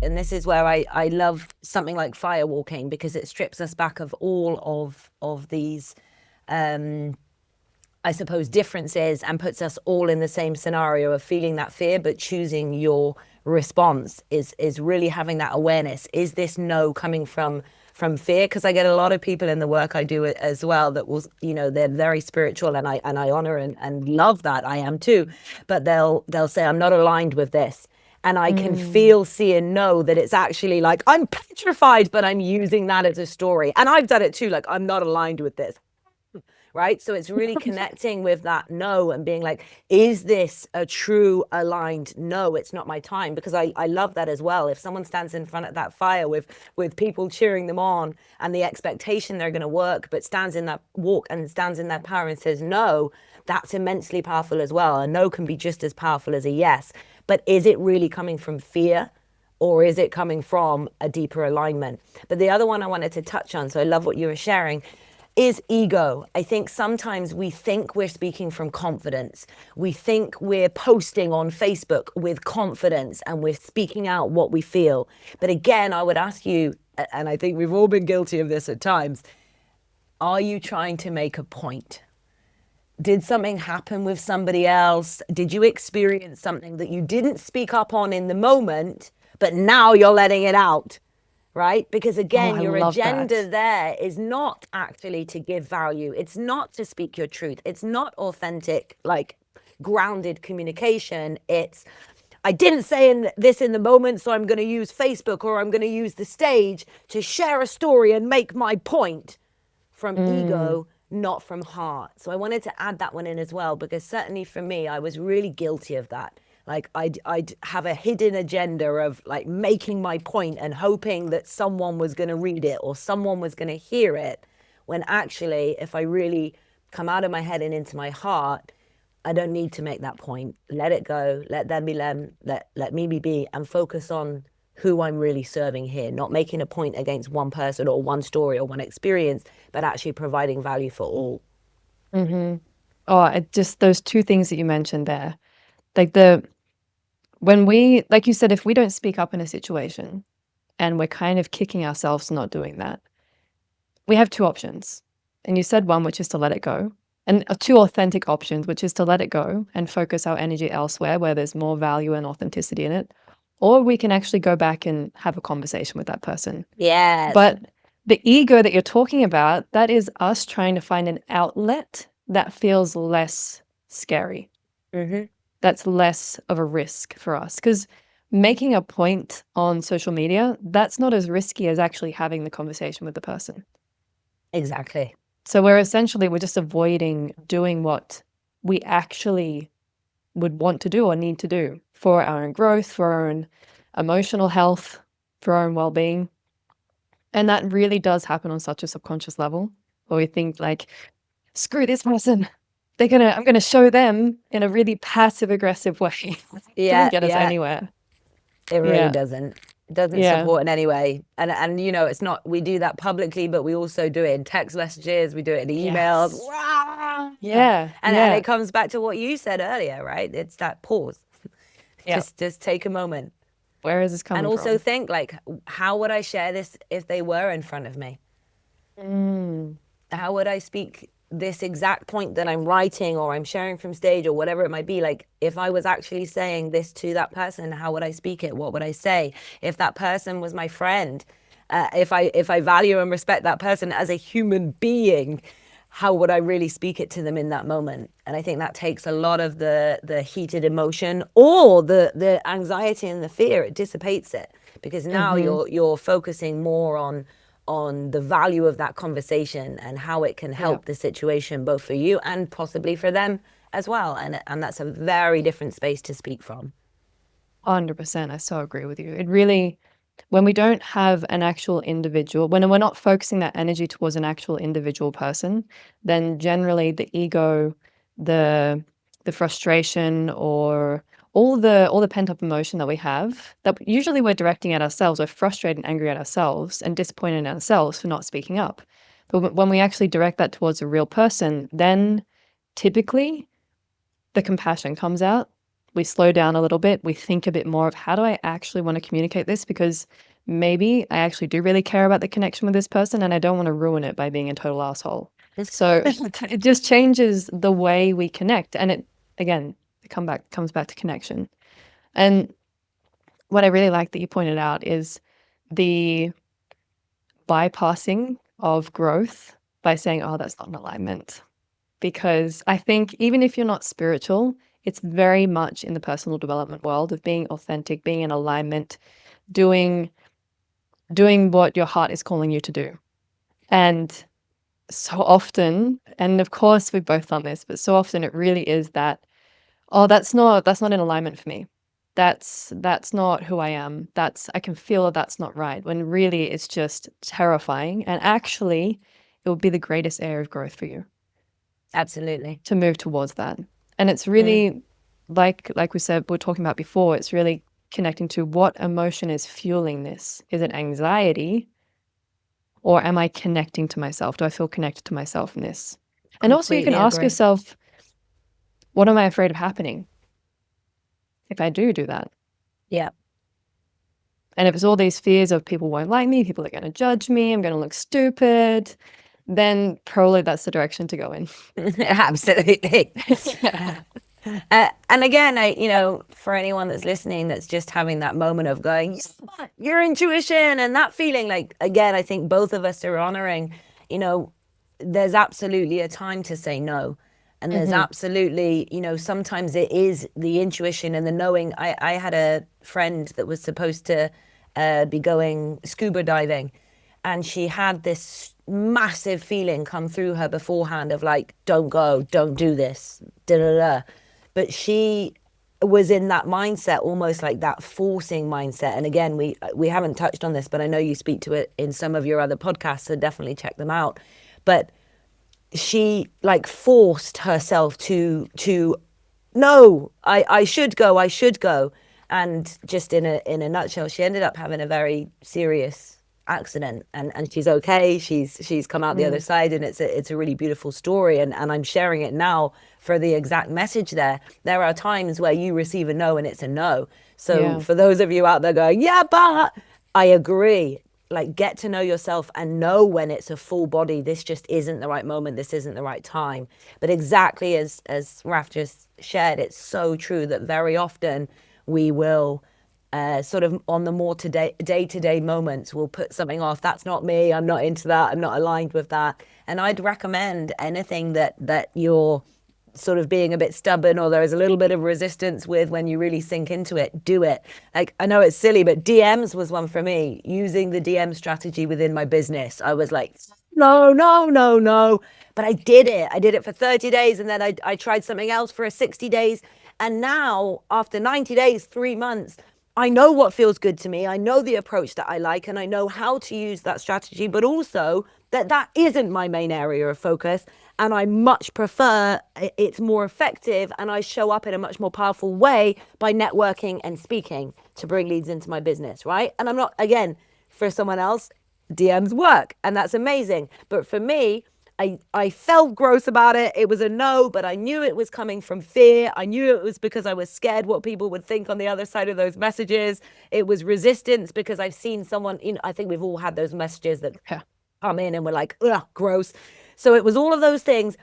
Speaker 1: And this is where I love something like firewalking, because it strips us back of all of these, I suppose, differences, and puts us all in the same scenario of feeling that fear, but choosing your response is really having that awareness. Is this no coming from from fear, because I get a lot of people in the work I do as well that will, they're very spiritual, and I honor and love that. I am too, but they'll say, I'm not aligned with this. And I can feel, see, and know that it's actually like, I'm petrified, but I'm using that as a story. And I've done it too. Like, I'm not aligned with this. Right. So it's really connecting with that no and being like, is this a true aligned no? It's not my time. Because I love that as well. If someone stands in front of that fire with people cheering them on and the expectation they're going to work, but stands in that walk and stands in that power and says no, that's immensely powerful as well. A no can be just as powerful as a yes. But is it really coming from fear? Or is it coming from a deeper alignment? But the other one I wanted to touch on, so I love what you were sharing, is ego. I think sometimes we think we're speaking from confidence. We think we're posting on Facebook with confidence and we're speaking out what we feel. But again, I would ask you, and I think we've all been guilty of this at times, are you trying to make a point? Did something happen with somebody else? Did you experience something that you didn't speak up on in the moment, but now you're letting it out? Right? Because
Speaker 2: Oh,
Speaker 1: again,
Speaker 2: I
Speaker 1: your
Speaker 2: love
Speaker 1: agenda
Speaker 2: that.
Speaker 1: there is not actually to give value. It's not to speak your truth. It's not authentic, like grounded communication. It's, I didn't say this in the moment, so I'm going to use Facebook or I'm going to use the stage to share a story and make my point, from
Speaker 2: Mm.
Speaker 1: ego, not from heart. So I wanted to add that one in as well, because certainly for me, I was really guilty of that. Like I'd have a hidden agenda of like making my point and hoping that someone was going to read it or someone was going to hear it. When actually, if I really come out of my head and into my heart, I don't need to make that point. Let it go. Let them be them. Let me be, and focus on who I'm really serving here, not making a point against one person or one story or one experience, but actually providing value for all.
Speaker 2: Mm-hmm. Oh, just those two things that you mentioned there. Like when we, like you said, if we don't speak up in a situation and we're kind of kicking ourselves not doing that, we have two options. And you said one, which is to let it go, and two authentic options, which is to let it go and focus our energy elsewhere where there's more value and authenticity in it. Or we can actually go back and have a conversation with that person.
Speaker 1: Yes.
Speaker 2: But the ego that you're talking about, that is us trying to find an outlet that feels less scary.
Speaker 1: Mm-hmm.
Speaker 2: That's less of a risk for us. Because making a point on social media, that's not as risky as actually having the conversation with the person.
Speaker 1: Exactly.
Speaker 2: So we're just avoiding doing what we actually would want to do or need to do for our own growth, for our own emotional health, for our own well-being. And that really does happen on such a subconscious level where we think like, screw this person. I'm gonna show them in a really passive aggressive way. Doesn't
Speaker 1: Yeah,
Speaker 2: get us
Speaker 1: yeah.
Speaker 2: anywhere.
Speaker 1: It really
Speaker 2: Yeah.
Speaker 1: doesn't. It doesn't
Speaker 2: Yeah.
Speaker 1: support in any way. And it's not, we do that publicly, but we also do it in text messages, we do it in emails.
Speaker 2: Yes.
Speaker 1: Rah!
Speaker 2: Yeah.
Speaker 1: And
Speaker 2: Yeah.
Speaker 1: it comes back to what you said earlier, right? It's that pause.
Speaker 2: Yeah.
Speaker 1: Just take a moment.
Speaker 2: Where is this
Speaker 1: And
Speaker 2: coming
Speaker 1: also
Speaker 2: from?
Speaker 1: think like, how would I share this if they were in front of me?
Speaker 2: Mm.
Speaker 1: How would I speak this exact point that I'm writing or I'm sharing from stage or whatever it might be? Like, if I was actually saying this to that person, how would I speak it? What would I say? If that person was my friend, if I value and respect that person as a human being, how would I really speak it to them in that moment? And I think that takes a lot of the heated emotion or the anxiety and the fear. It dissipates it, because now
Speaker 2: Mm-hmm.
Speaker 1: you're focusing more on the value of that conversation and how it can
Speaker 2: Yeah.
Speaker 1: help the situation both for you and possibly for them as well. And that's a very different space to speak from.
Speaker 2: 100%. I so agree with you. It really, when we don't have an actual individual, when we're not focusing that energy towards an actual individual person, then generally the ego, the the frustration or all the pent-up emotion that we have, that usually we're directing at ourselves, we're frustrated and angry at ourselves and disappointed in ourselves for not speaking up. But when we actually direct that towards a real person, then typically the compassion comes out. We slow down a little bit. We think a bit more of how do I actually want to communicate this? Because maybe I actually do really care about the connection with this person and I don't want to ruin it by being a total asshole. So it just changes the way we connect. And again, comes back to connection. And what I really like that you pointed out is the bypassing of growth by saying, oh, that's not an alignment. Because I think even if you're not spiritual, it's very much in the personal development world of being authentic, being in alignment, doing what your heart is calling you to do. And so often, and of course we've both done this, but so often it really is that, oh, that's not in alignment for me. That's not who I am. I can feel that that's not right. When really it's just terrifying. And actually it will be the greatest area of growth for you.
Speaker 1: Absolutely.
Speaker 2: To move towards that. And it's
Speaker 1: Mm.
Speaker 2: really like we said, we were talking about before, it's really connecting to what emotion is fueling this. Is it anxiety? Or am I connecting to myself? Do I feel connected to myself in this? And also you can
Speaker 1: Completely
Speaker 2: ask
Speaker 1: agree.
Speaker 2: yourself, what am I afraid of happening if I do that?
Speaker 1: Yeah.
Speaker 2: And if it's all these fears of people won't like me, people are going to judge me, I'm going to look stupid, then probably that's the direction to go in.
Speaker 1: Absolutely. And again, for anyone that's listening, that's just having that moment of going, "Yeah, your intuition," and that feeling, like, again, I think both of us are honoring, there's absolutely a time to say no. And there's absolutely, sometimes it is the intuition and the knowing. I had a friend that was supposed to be going scuba diving, and she had this massive feeling come through her beforehand of like, don't go, don't do this, da da da. But she was in that mindset, almost like that forcing mindset. And again, we haven't touched on this, but I know you speak to it in some of your other podcasts, so definitely check them out. But she like forced herself to no, I should go. And just in a nutshell, she ended up having a very serious accident, and she's okay. She's come out the other side, and it's a really beautiful story, and I'm sharing it now for the exact message there. There are times where you receive a no and it's a no. So for those of you out there going, yeah, but I agree. Like, get to know yourself and know when it's a full body, this just isn't the right moment, this isn't the right time. But exactly as Raf just shared, it's so true that very often we will sort of on the more day-to-day moments, we'll put something off. That's not me, I'm not into that, I'm not aligned with that. And I'd recommend anything that you're sort of being a bit stubborn or there is a little bit of resistance with, when you really sink into it, do it. Like, I know it's silly, but DMs was one for me. Using the DM strategy within my business, I was like, no, no, no, no. But I did it for 30 days, and then I tried something else for 60 days. And now, after 90 days, 3 months, I know what feels good to me. I know the approach that I like, and I know how to use that strategy, but also that isn't my main area of focus. And I much prefer, it's more effective, and I show up in a much more powerful way by networking and speaking to bring leads into my business, right? And I'm not, again, for someone else, DMs work, and that's amazing. But for me, I felt gross about it. It was a no, but I knew it was coming from fear. I knew it was because I was scared what people would think on the other side of those messages. It was resistance because I've seen someone, I think we've all had those messages that come in and we're like, ugh, gross. So it was all of those things,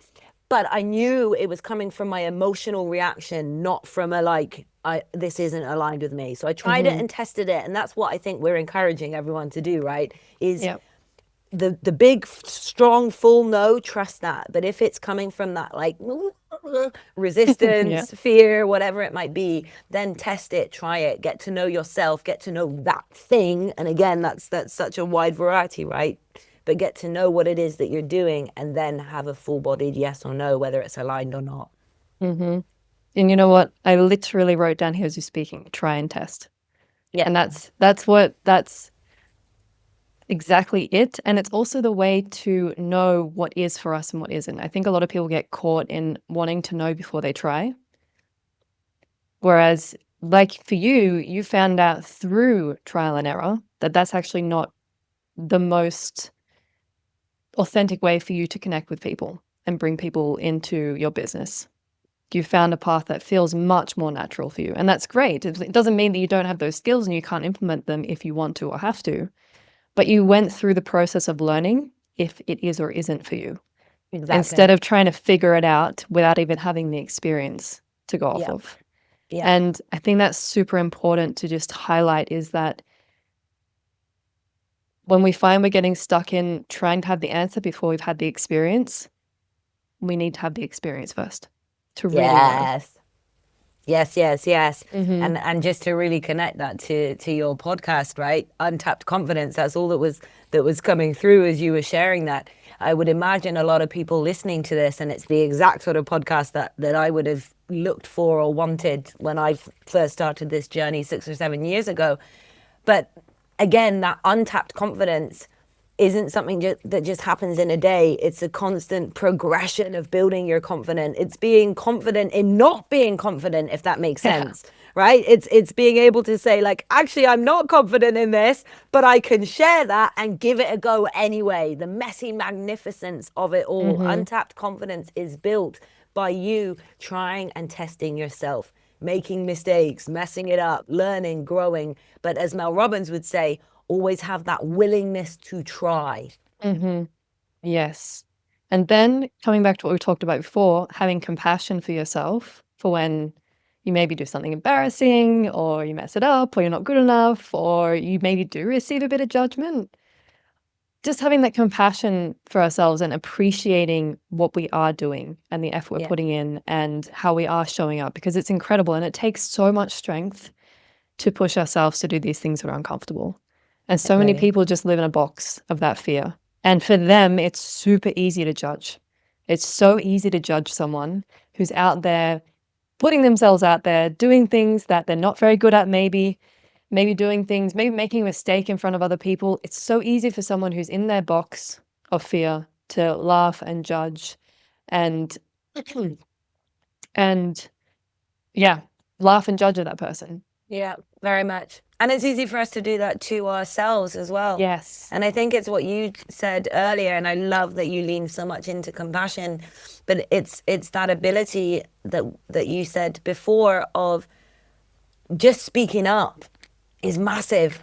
Speaker 1: but I knew it was coming from my emotional reaction, not from a like, this isn't aligned with me. So I tried it and tested it. And that's what I think we're encouraging everyone to do, right? Is the big, strong, full no, trust that. But if it's coming from that like resistance, fear, whatever it might be, then test it, try it, get to know yourself, get to know that thing. And again, that's such a wide variety, right? But get to know what it is that you're doing, and then have a full-bodied yes or no, whether it's aligned or not.
Speaker 2: And you know what? I literally wrote down here as you're speaking, try and test. Yeah. And that's exactly it. And it's also the way to know what is for us and what isn't. I think a lot of people get caught in wanting to know before they try. Whereas, like for you, you found out through trial and error that that's actually not the most authentic way for you to connect with people and bring people into your business. You found a path that feels much more natural for you. And that's great. It doesn't mean that you don't have those skills and you can't implement them if you want to or have to. But you went through the process of learning if it is or isn't for you. Exactly. Instead of trying to figure it out without even having the experience to go off of. Yeah. And I think that's super important to just highlight, is that when we find we're getting stuck in trying to have the answer before we've had the experience, we need to have the experience first to really know.
Speaker 1: Yes. Yes, yes, yes.
Speaker 2: Mm-hmm.
Speaker 1: And just to really connect that to your podcast, right? Untapped confidence, that's all that was coming through as you were sharing that. I would imagine a lot of people listening to this, and it's the exact sort of podcast that I would have looked for or wanted when I first started this journey 6 or 7 years ago. But again, that untapped confidence isn't something that just happens in a day. It's a constant progression of building your confidence. It's being confident in not being confident, if that makes
Speaker 2: Yeah.
Speaker 1: sense, right? It's being able to say, like, actually, I'm not confident in this, but I can share that and give it a go anyway. The messy magnificence of it all.
Speaker 2: Mm-hmm.
Speaker 1: Untapped confidence is built by you trying and testing yourself, making mistakes, messing it up, learning, growing. But as Mel Robbins would say, always have that willingness to try.
Speaker 2: Mm-hmm. Yes. And then coming back to what we talked about before, having compassion for yourself for when you maybe do something embarrassing or you mess it up or you're not good enough or you maybe do receive a bit of judgment. Just having that compassion for ourselves and appreciating what we are doing and the effort we're
Speaker 1: Yeah,
Speaker 2: putting in and how we are showing up because it's incredible and it takes so much strength to push ourselves to do these things that are uncomfortable. And so many
Speaker 1: really.
Speaker 2: people just live in a box of that fear. And for them, it's super easy to judge. It's so easy to judge someone who's out there putting themselves out there, doing things that they're not very good at, maybe doing things, maybe making a mistake in front of other people. It's so easy for someone who's in their box of fear to laugh and judge and and yeah, laugh and judge at that person.
Speaker 1: Yeah, very much. And it's easy for us to do that to ourselves as well.
Speaker 2: Yes.
Speaker 1: And I think it's what you said earlier, and I love that you lean so much into compassion, but it's that ability that you said before of just speaking up is massive.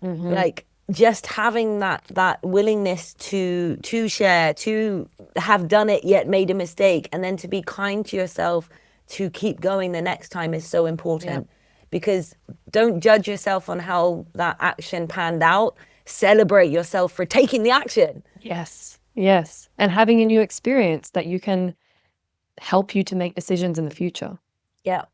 Speaker 2: Mm-hmm.
Speaker 1: Like just having that willingness to share, to have done it yet made a mistake, and then to be kind to yourself to keep going the next time is so
Speaker 2: Yeah.
Speaker 1: important. Because don't judge yourself on how that action panned out. Celebrate yourself for taking the action.
Speaker 2: Yes. Yes. And having a new experience that you can help you to make decisions in the future.
Speaker 1: Yeah.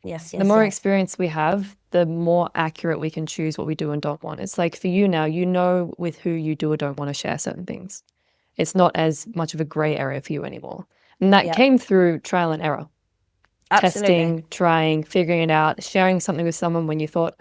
Speaker 1: Yes,
Speaker 2: The
Speaker 1: yes,
Speaker 2: more
Speaker 1: yes.
Speaker 2: experience we have, the more accurate we can choose what we do and don't want. It's like for you now, you know with who you do or don't want to share certain things. It's not as much of a gray area for you anymore. And that
Speaker 1: Yeah,
Speaker 2: came through trial and error,
Speaker 1: absolutely.
Speaker 2: testing, trying, figuring it out, sharing something with someone when you thought,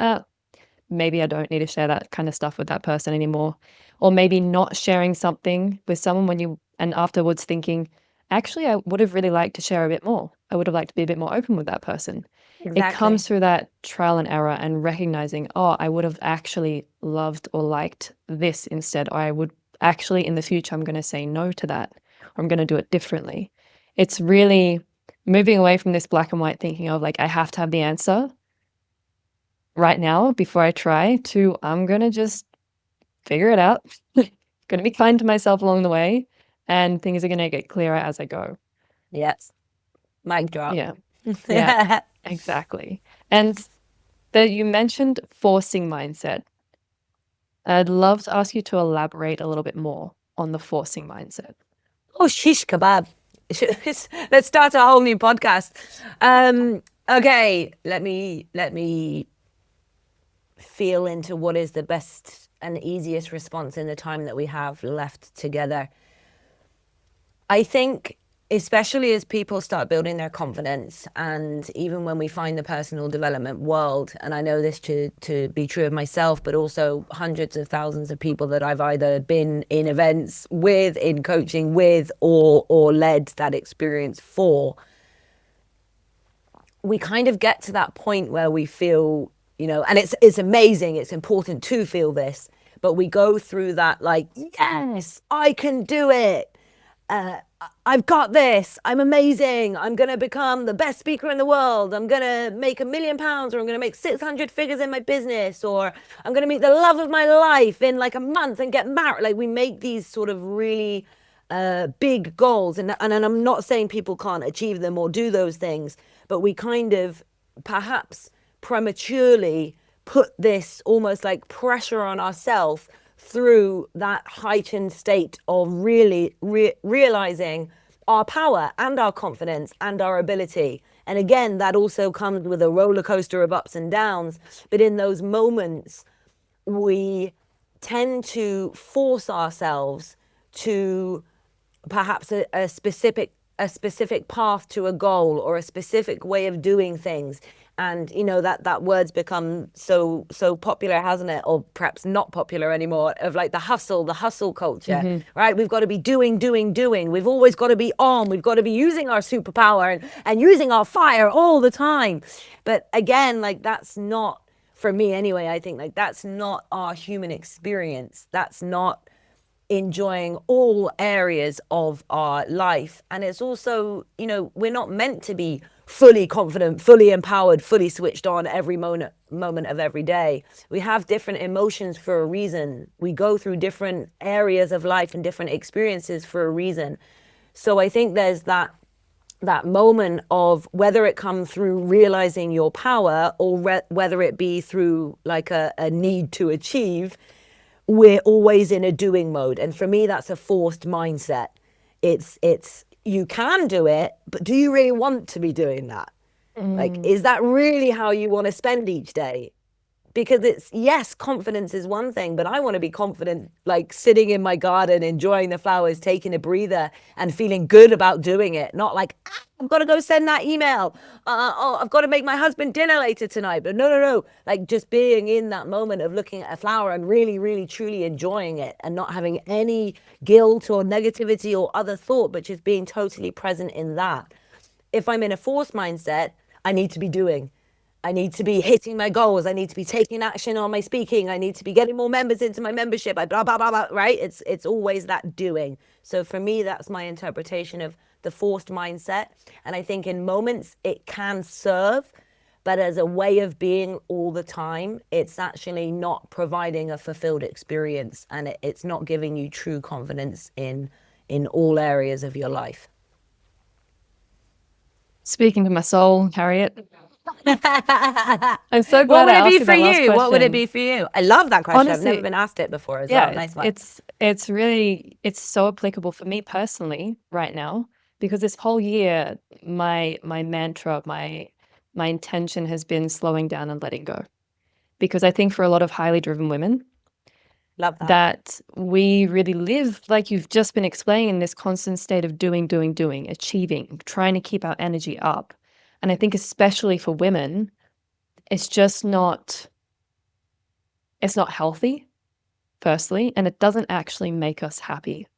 Speaker 2: maybe I don't need to share that kind of stuff with that person anymore. Or maybe not sharing something with someone when you, and afterwards thinking, actually, I would have really liked to share a bit more. I would have liked to be a bit more open with that person. It
Speaker 1: Exactly.
Speaker 2: comes through that trial and error and recognizing, oh, I would have actually loved or liked this instead. Or I would actually, in the future, I'm going to say no to that. Or I'm going to do it differently. It's really moving away from this black and white thinking of like, I have to have the answer right now before I try to I'm gonna just figure it out. Gonna be kind to myself along the way, and things are gonna get clearer as I go.
Speaker 1: Yes. Mic drop.
Speaker 2: Yeah, yeah, exactly. And that you mentioned forcing mindset. I'd love to ask you to elaborate a little bit more on the forcing mindset.
Speaker 1: Oh, shish kebab. Let's start a whole new podcast. Okay, let me feel into what is the best and easiest response in the time that we have left together. I think, especially as people start building their confidence, and even when we find the personal development world, and I know this to be true of myself, but also hundreds of thousands of people that I've either been in events with, in coaching with, or led that experience for, we kind of get to that point where we feel, and it's amazing, it's important to feel this, but we go through that like, yes, I can do it. Uh, I've got this. I'm amazing. I'm going to become the best speaker in the world. I'm going to make £1 million, or I'm going to make 600 figures in my business, or I'm going to meet the love of my life in like a month and get married. Like we make these sort of really big goals. And I'm not saying people can't achieve them or do those things, but we kind of perhaps prematurely put this almost like pressure on ourselves through that heightened state of really realizing our power and our confidence and our ability. And again, that also comes with a roller coaster of ups and downs. But in those moments, we tend to force ourselves to perhaps a specific path to a goal or a specific way of doing things. And that word's become so popular, hasn't it? Or perhaps not popular anymore, of like the hustle culture. Right? We've got to be doing. We've always got to be on. We've got to be using our superpower and using our fire all the time. But again, like, that's not, for me anyway, I think, like, that's not our human experience. That's not enjoying all areas of our life. And it's also, we're not meant to be fully confident, fully empowered, fully switched on every moment of every day. We have different emotions for a reason. We go through different areas of life and different experiences for a reason. So I think there's that moment of, whether it comes through realizing your power or whether it be through like a need to achieve, we're always in a doing mode. And for me, that's a forced mindset. It's you can do it, but do you really want to be doing that? Like, is that really how you want to spend each day? Because it's, yes, confidence is one thing, but I want to be confident, like sitting in my garden, enjoying the flowers, taking a breather and feeling good about doing it. Not like, I've got to go send that email. Oh, I've got to make my husband dinner later tonight. But no. Like, just being in that moment of looking at a flower and really, really, truly enjoying it and not having any guilt or negativity or other thought, but just being totally present in that. If I'm in a forced mindset, I need to be doing. I need to be hitting my goals. I need to be taking action on my speaking. I need to be getting more members into my membership. I blah, blah, blah, blah, right? It's always that doing. So for me, that's my interpretation of the forced mindset. And I think in moments it can serve, but as a way of being all the time, it's actually not providing a fulfilled experience, and it's not giving you true confidence in all areas of your life.
Speaker 2: Speaking to my soul, Harriet. I'm so
Speaker 1: What
Speaker 2: glad
Speaker 1: would
Speaker 2: I
Speaker 1: it
Speaker 2: asked
Speaker 1: be
Speaker 2: you
Speaker 1: for
Speaker 2: that last
Speaker 1: you? What would it
Speaker 2: question.
Speaker 1: be for you? I love that question. I've never
Speaker 2: Honestly,
Speaker 1: been asked it before as well.
Speaker 2: yeah,
Speaker 1: Nice one.
Speaker 2: it's really, it's so applicable for me personally right now, because this whole year, my mantra, my intention has been slowing down and letting go. Because I think for a lot of highly driven women,
Speaker 1: Love that.
Speaker 2: that we really live, like you've just been explaining, in this constant state of doing, achieving, trying to keep our energy up. And I think especially for women, it's just not, it's not healthy, firstly, and it doesn't actually make us happy.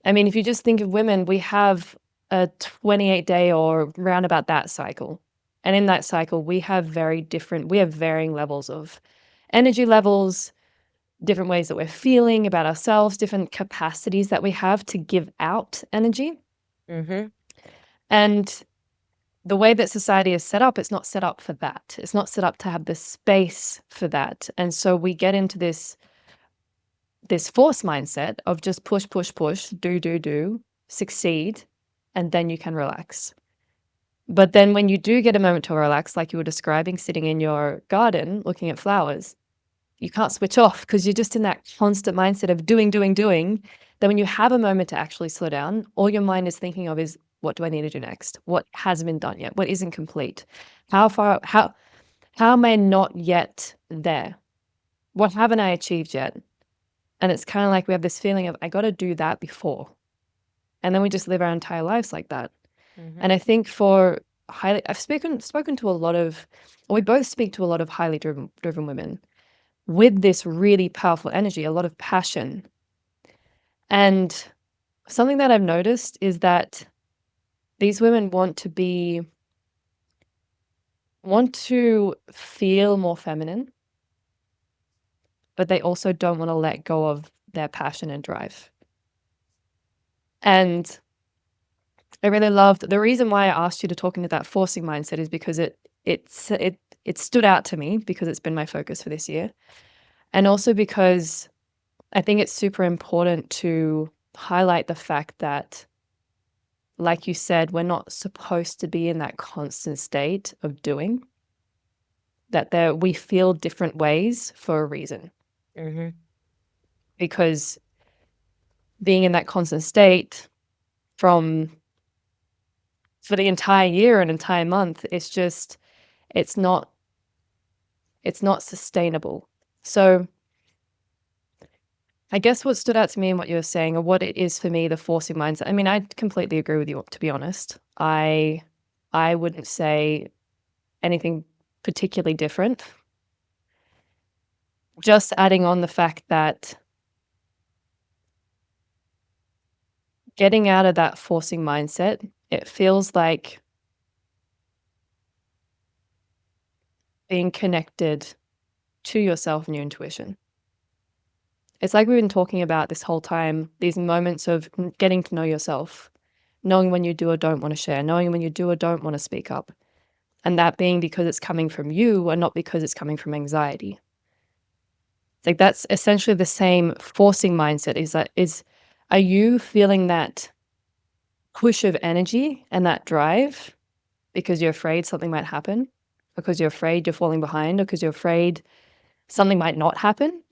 Speaker 2: I mean, if you just think of women, we have a 28-day or round about that cycle. And in that cycle, we have varying levels of energy levels, different ways that we're feeling about ourselves, different capacities that we have to give out energy.
Speaker 1: Mm-hmm.
Speaker 2: And the way that society is set up, it's not set up for that. It's not set up to have the space for that. And so we get into this force mindset of just push, do, succeed, and then you can relax. But then when you do get a moment to relax, like you were describing, sitting in your garden, looking at flowers, you can't switch off because you're just in that constant mindset of doing. Then when you have a moment to actually slow down, all your mind is thinking of is, what do I need to do next? What hasn't been done yet? What isn't complete? How am I not yet there? What haven't I achieved yet? And it's kind of like we have this feeling of, I got to do that before. And then we just live our entire lives like that.
Speaker 1: Mm-hmm.
Speaker 2: And I think I've spoken to a lot of, or we both speak to a lot of highly driven women with this really powerful energy, a lot of passion. And something that I've noticed is that these women want to feel more feminine, but they also don't want to let go of their passion and drive. And I really loved the reason why I asked you to talk into that forcing mindset is because it stood out to me because it's been my focus for this year. And also because I think it's super important to highlight the fact that, like you said, we're not supposed to be in that constant state of doing, that we feel different ways for a reason.
Speaker 1: Mm-hmm.
Speaker 2: because being in that constant state for the entire year, an entire month, it's not sustainable. So I guess what stood out to me in what you were saying, or what it is for me, the forcing mindset. I mean, I completely agree with you, to be honest. I wouldn't say anything particularly different. Just adding on the fact that getting out of that forcing mindset, it feels like being connected to yourself and your intuition. It's like we've been talking about this whole time, these moments of getting to know yourself, knowing when you do or don't want to share, knowing when you do or don't want to speak up. And that being because it's coming from you and not because it's coming from anxiety. Like that's essentially the same forcing mindset. Are you feeling that push of energy and that drive because you're afraid something might happen, because you're afraid you're falling behind, or because you're afraid something might not happen?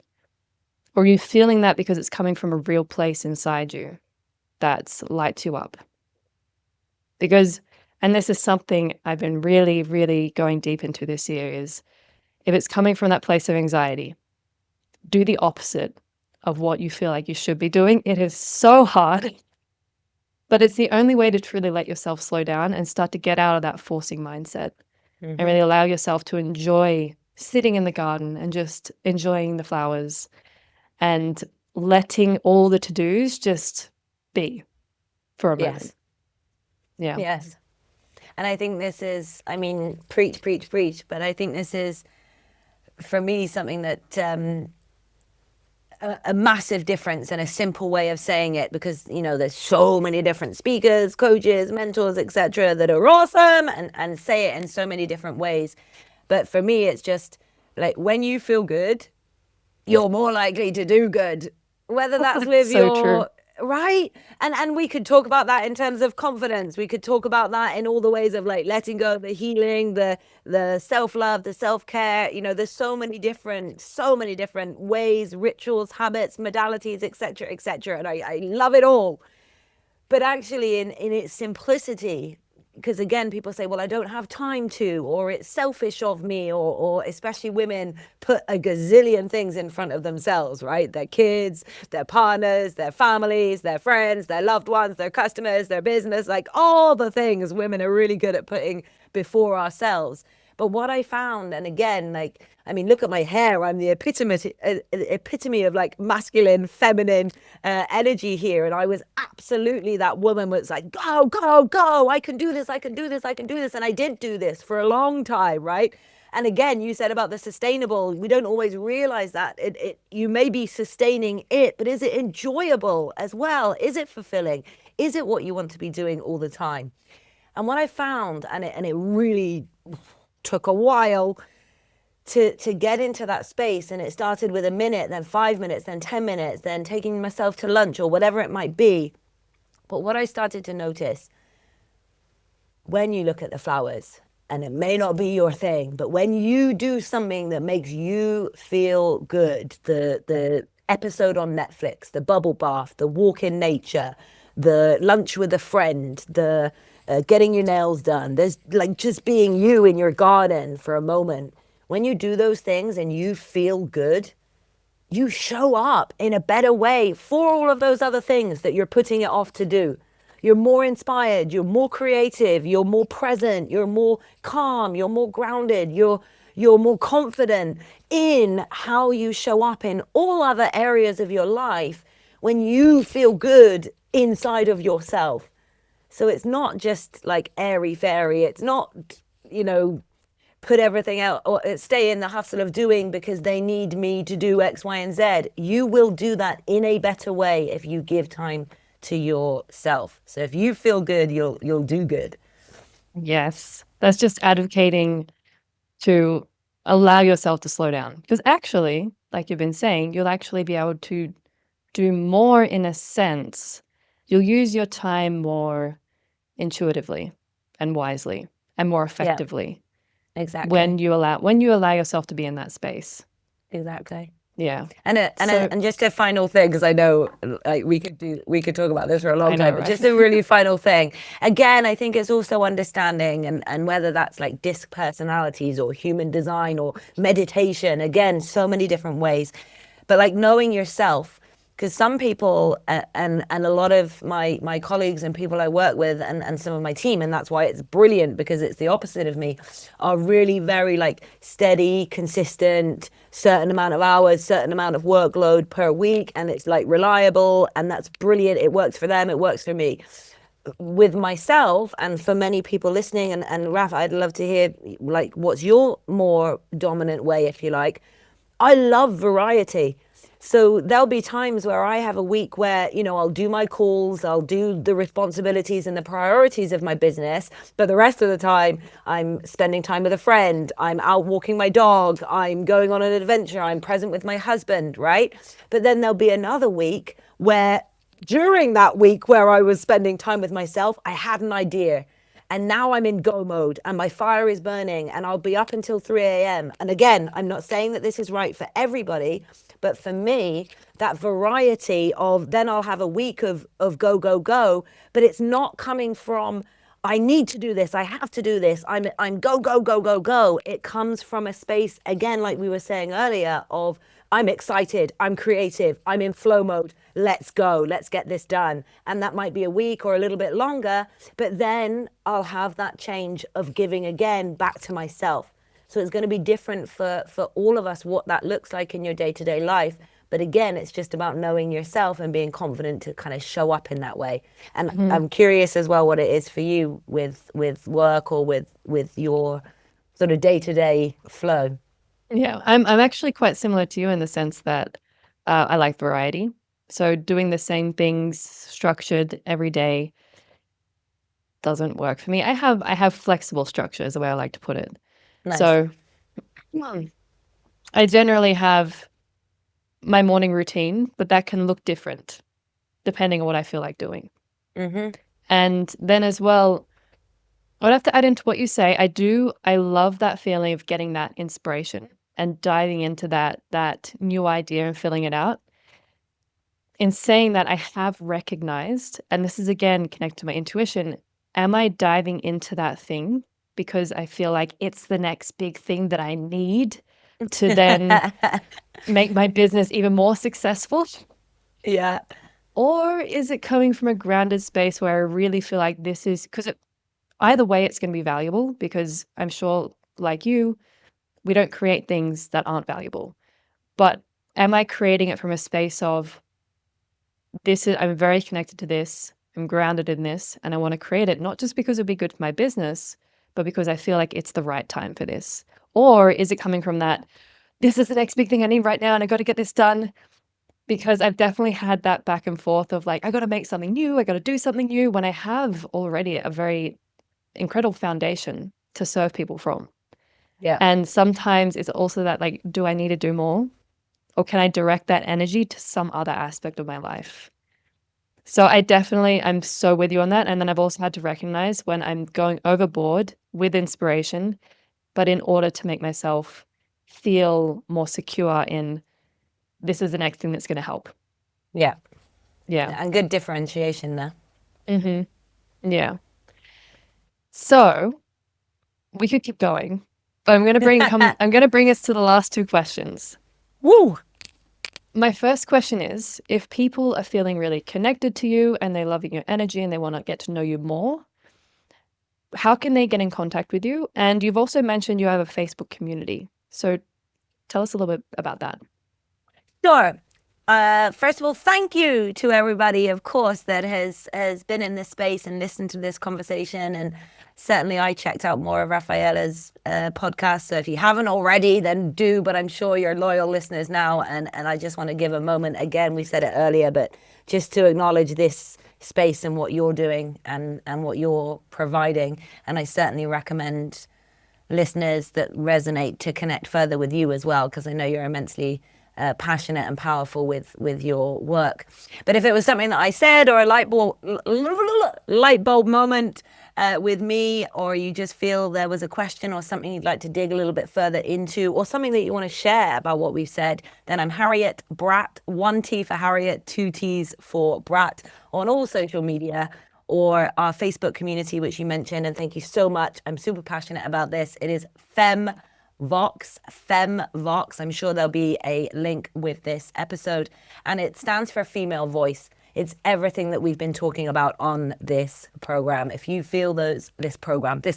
Speaker 2: Or are you feeling that because it's coming from a real place inside you that lights you up? Because, and this is something I've been really, really going deep into this year, is if it's coming from that place of anxiety, do the opposite of what you feel like you should be doing. It is so hard, but it's the only way to truly let yourself slow down and start to get out of that forcing mindset and really allow yourself to enjoy sitting in the garden and just enjoying the flowers and letting all the to-dos just be for a moment.
Speaker 1: Yes.
Speaker 2: Yeah.
Speaker 1: Yes. And I think this is, I mean, preach, preach, preach, but I think this is, for me, something that a massive difference and a simple way of saying it, because there's so many different speakers, coaches, mentors, etc., that are awesome and say it in so many different ways. But for me, it's just like, when you feel good, you're more likely to do good, whether that's with
Speaker 2: So true.
Speaker 1: right. And we could talk about that in terms of confidence. We could talk about that in all the ways of like letting go, the healing, the self-love, the self-care. There's so many different ways, rituals, habits, modalities, etc., and I love it all. But actually, in its simplicity, because again, people say, well, I don't have time to, or it's selfish of me, or especially women put a gazillion things in front of themselves, right? Their kids, their partners, their families, their friends, their loved ones, their customers, their business, like all the things women are really good at putting before ourselves. But what I found, and again, like, I mean, look at my hair. I'm the epitome of like masculine, feminine energy here. And I was absolutely that woman was like, go, go, go. I can do this. I can do this. I can do this. And I did do this for a long time, right? And again, you said about the sustainable. We don't always realize that you may be sustaining it, but is it enjoyable as well? Is it fulfilling? Is it what you want to be doing all the time? And what I found, and it really took a while to get into that space, and it started with a minute, then 5 minutes, then 10 minutes, then taking myself to lunch or whatever it might be. But what I started to notice, when you look at the flowers, and it may not be your thing, but when you do something that makes you feel good, the episode on Netflix, the bubble bath, the walk in nature, the lunch with a friend, the getting your nails done, there's like just being you in your garden for a moment. When you do those things and you feel good, you show up in a better way for all of those other things that you're putting it off to do. You're more inspired, you're more creative, you're more present, you're more calm, you're more grounded, you're more confident in how you show up in all other areas of your life when you feel good inside of yourself. So it's not just like airy fairy. It's not, put everything out or stay in the hustle of doing because they need me to do X, Y, and Z. You will do that in a better way if you give time to yourself. So if you feel good, you'll do good.
Speaker 2: Yes. That's just advocating to allow yourself to slow down. Because actually, like you've been saying, you'll actually be able to do more in a sense. You'll use your time more intuitively and wisely and more
Speaker 1: Yeah,
Speaker 2: effectively
Speaker 1: exactly.
Speaker 2: when you allow yourself to be in that space.
Speaker 1: Exactly.
Speaker 2: Yeah. So
Speaker 1: And just a final thing, because I know like we could talk about this for a long
Speaker 2: I know,
Speaker 1: time, but
Speaker 2: right?
Speaker 1: just a really final thing. Again, I think it's also understanding and whether that's like disc personalities or human design or meditation. Again, so many different ways, but like knowing yourself, because some people and a lot of my colleagues and people I work with and some of my team, and that's why it's brilliant because it's the opposite of me, are really very like steady, consistent, certain amount of hours, certain amount of workload per week, and it's like reliable, and that's brilliant. It works for them, it works for me. With myself and for many people listening, and Raf, I'd love to hear like what's your more dominant way, if you like. I love variety. So there'll be times where I have a week where, you know, I'll do my calls, I'll do the responsibilities and the priorities of my business, but the rest of the time I'm spending time with a friend, I'm out walking my dog, I'm going on an adventure, I'm present with my husband, right? But then there'll be another week where during that week where I was spending time with myself, I had an idea. And now I'm in go mode and my fire is burning and I'll be up until 3 a.m. And again, I'm not saying that this is right for everybody, but for me, that variety of then I'll have a week of go, go, go, but it's not coming from I need to do this, I have to do this, I'm go, go, go, go, go. It comes from a space, again, like we were saying earlier, of I'm excited, I'm creative, I'm in flow mode, let's go, let's get this done. And that might be a week or a little bit longer, but then I'll have that change of giving again back to myself. So it's going to be different for all of us what that looks like in your day-to-day life. But again, it's just about knowing yourself and being confident to kind of show up in that way. And
Speaker 2: Mhm.
Speaker 1: I'm curious as well what it is for you with work or with your sort of day-to-day flow.
Speaker 2: Yeah, I'm actually quite similar to you in the sense that I like variety. So doing the same things structured every day doesn't work for me. I have flexible structure is the way I like to put it.
Speaker 1: Nice.
Speaker 2: So I generally have my morning routine, but that can look different depending on what I feel like doing.
Speaker 1: Mm-hmm.
Speaker 2: And then as well, I would have to add into what you say. I love that feeling of getting that inspiration and diving into that new idea and filling it out. In saying that, I have recognized, and this is again connected to my intuition, am I diving into that thing because I feel like it's the next big thing that I need to then make my business even more successful?
Speaker 1: Yeah.
Speaker 2: Or is it coming from a grounded space where I really feel like this is because either way, it's going to be valuable because I'm sure, like you, we don't create things that aren't valuable. But am I creating it from a space of I'm very connected to this, I'm grounded in this, and I want to create it not just because it'd be good for my business, but because I feel like it's the right time for this? Or is it coming from that, this is the next big thing I need right now and I got to get this done? Because I've definitely had that back and forth of like, I got to make something new, I got to do something new when I have already a very incredible foundation to serve people from.
Speaker 1: Yeah.
Speaker 2: And sometimes it's also that like, do I need to do more? Or can I direct that energy to some other aspect of my life? So I'm so with you on that. And then I've also had to recognize when I'm going overboard with inspiration, but in order to make myself feel more secure in this is the next thing that's going to help.
Speaker 1: Yeah.
Speaker 2: Yeah.
Speaker 1: And good differentiation there.
Speaker 2: Hmm. Yeah. So we could keep going, but I'm going to bring us to the last two questions.
Speaker 1: Woo!
Speaker 2: My first question is, if people are feeling really connected to you and they're loving your energy and they want to get to know you more, how can they get in contact with you? And you've also mentioned you have a Facebook community. So tell us a little bit about that.
Speaker 1: Sure. First of all, thank you to everybody, of course, that has been in this space and listened to this conversation. And certainly, I checked out more of Rafaela's podcast. So if you haven't already, then do. But I'm sure you're loyal listeners now. And I just want to give a moment again. We said it earlier, but just to acknowledge this space and what you're doing and what you're providing. And I certainly recommend listeners that resonate to connect further with you as well, because I know you're immensely passionate and powerful with your work. But if it was something that I said or a light bulb moment, with me, or you just feel there was a question or something you'd like to dig a little bit further into, or something that you want to share about what we've said, then I'm Harriet Bratt, 1T for Harriet, 2Ts for Bratt, on all social media or our Facebook community, which you mentioned. And thank you so much. I'm super passionate about this. It is Vox, Vox. I'm sure there'll be a link with this episode. And it stands for female voice. It's everything that we've been talking about on this program. If you feel this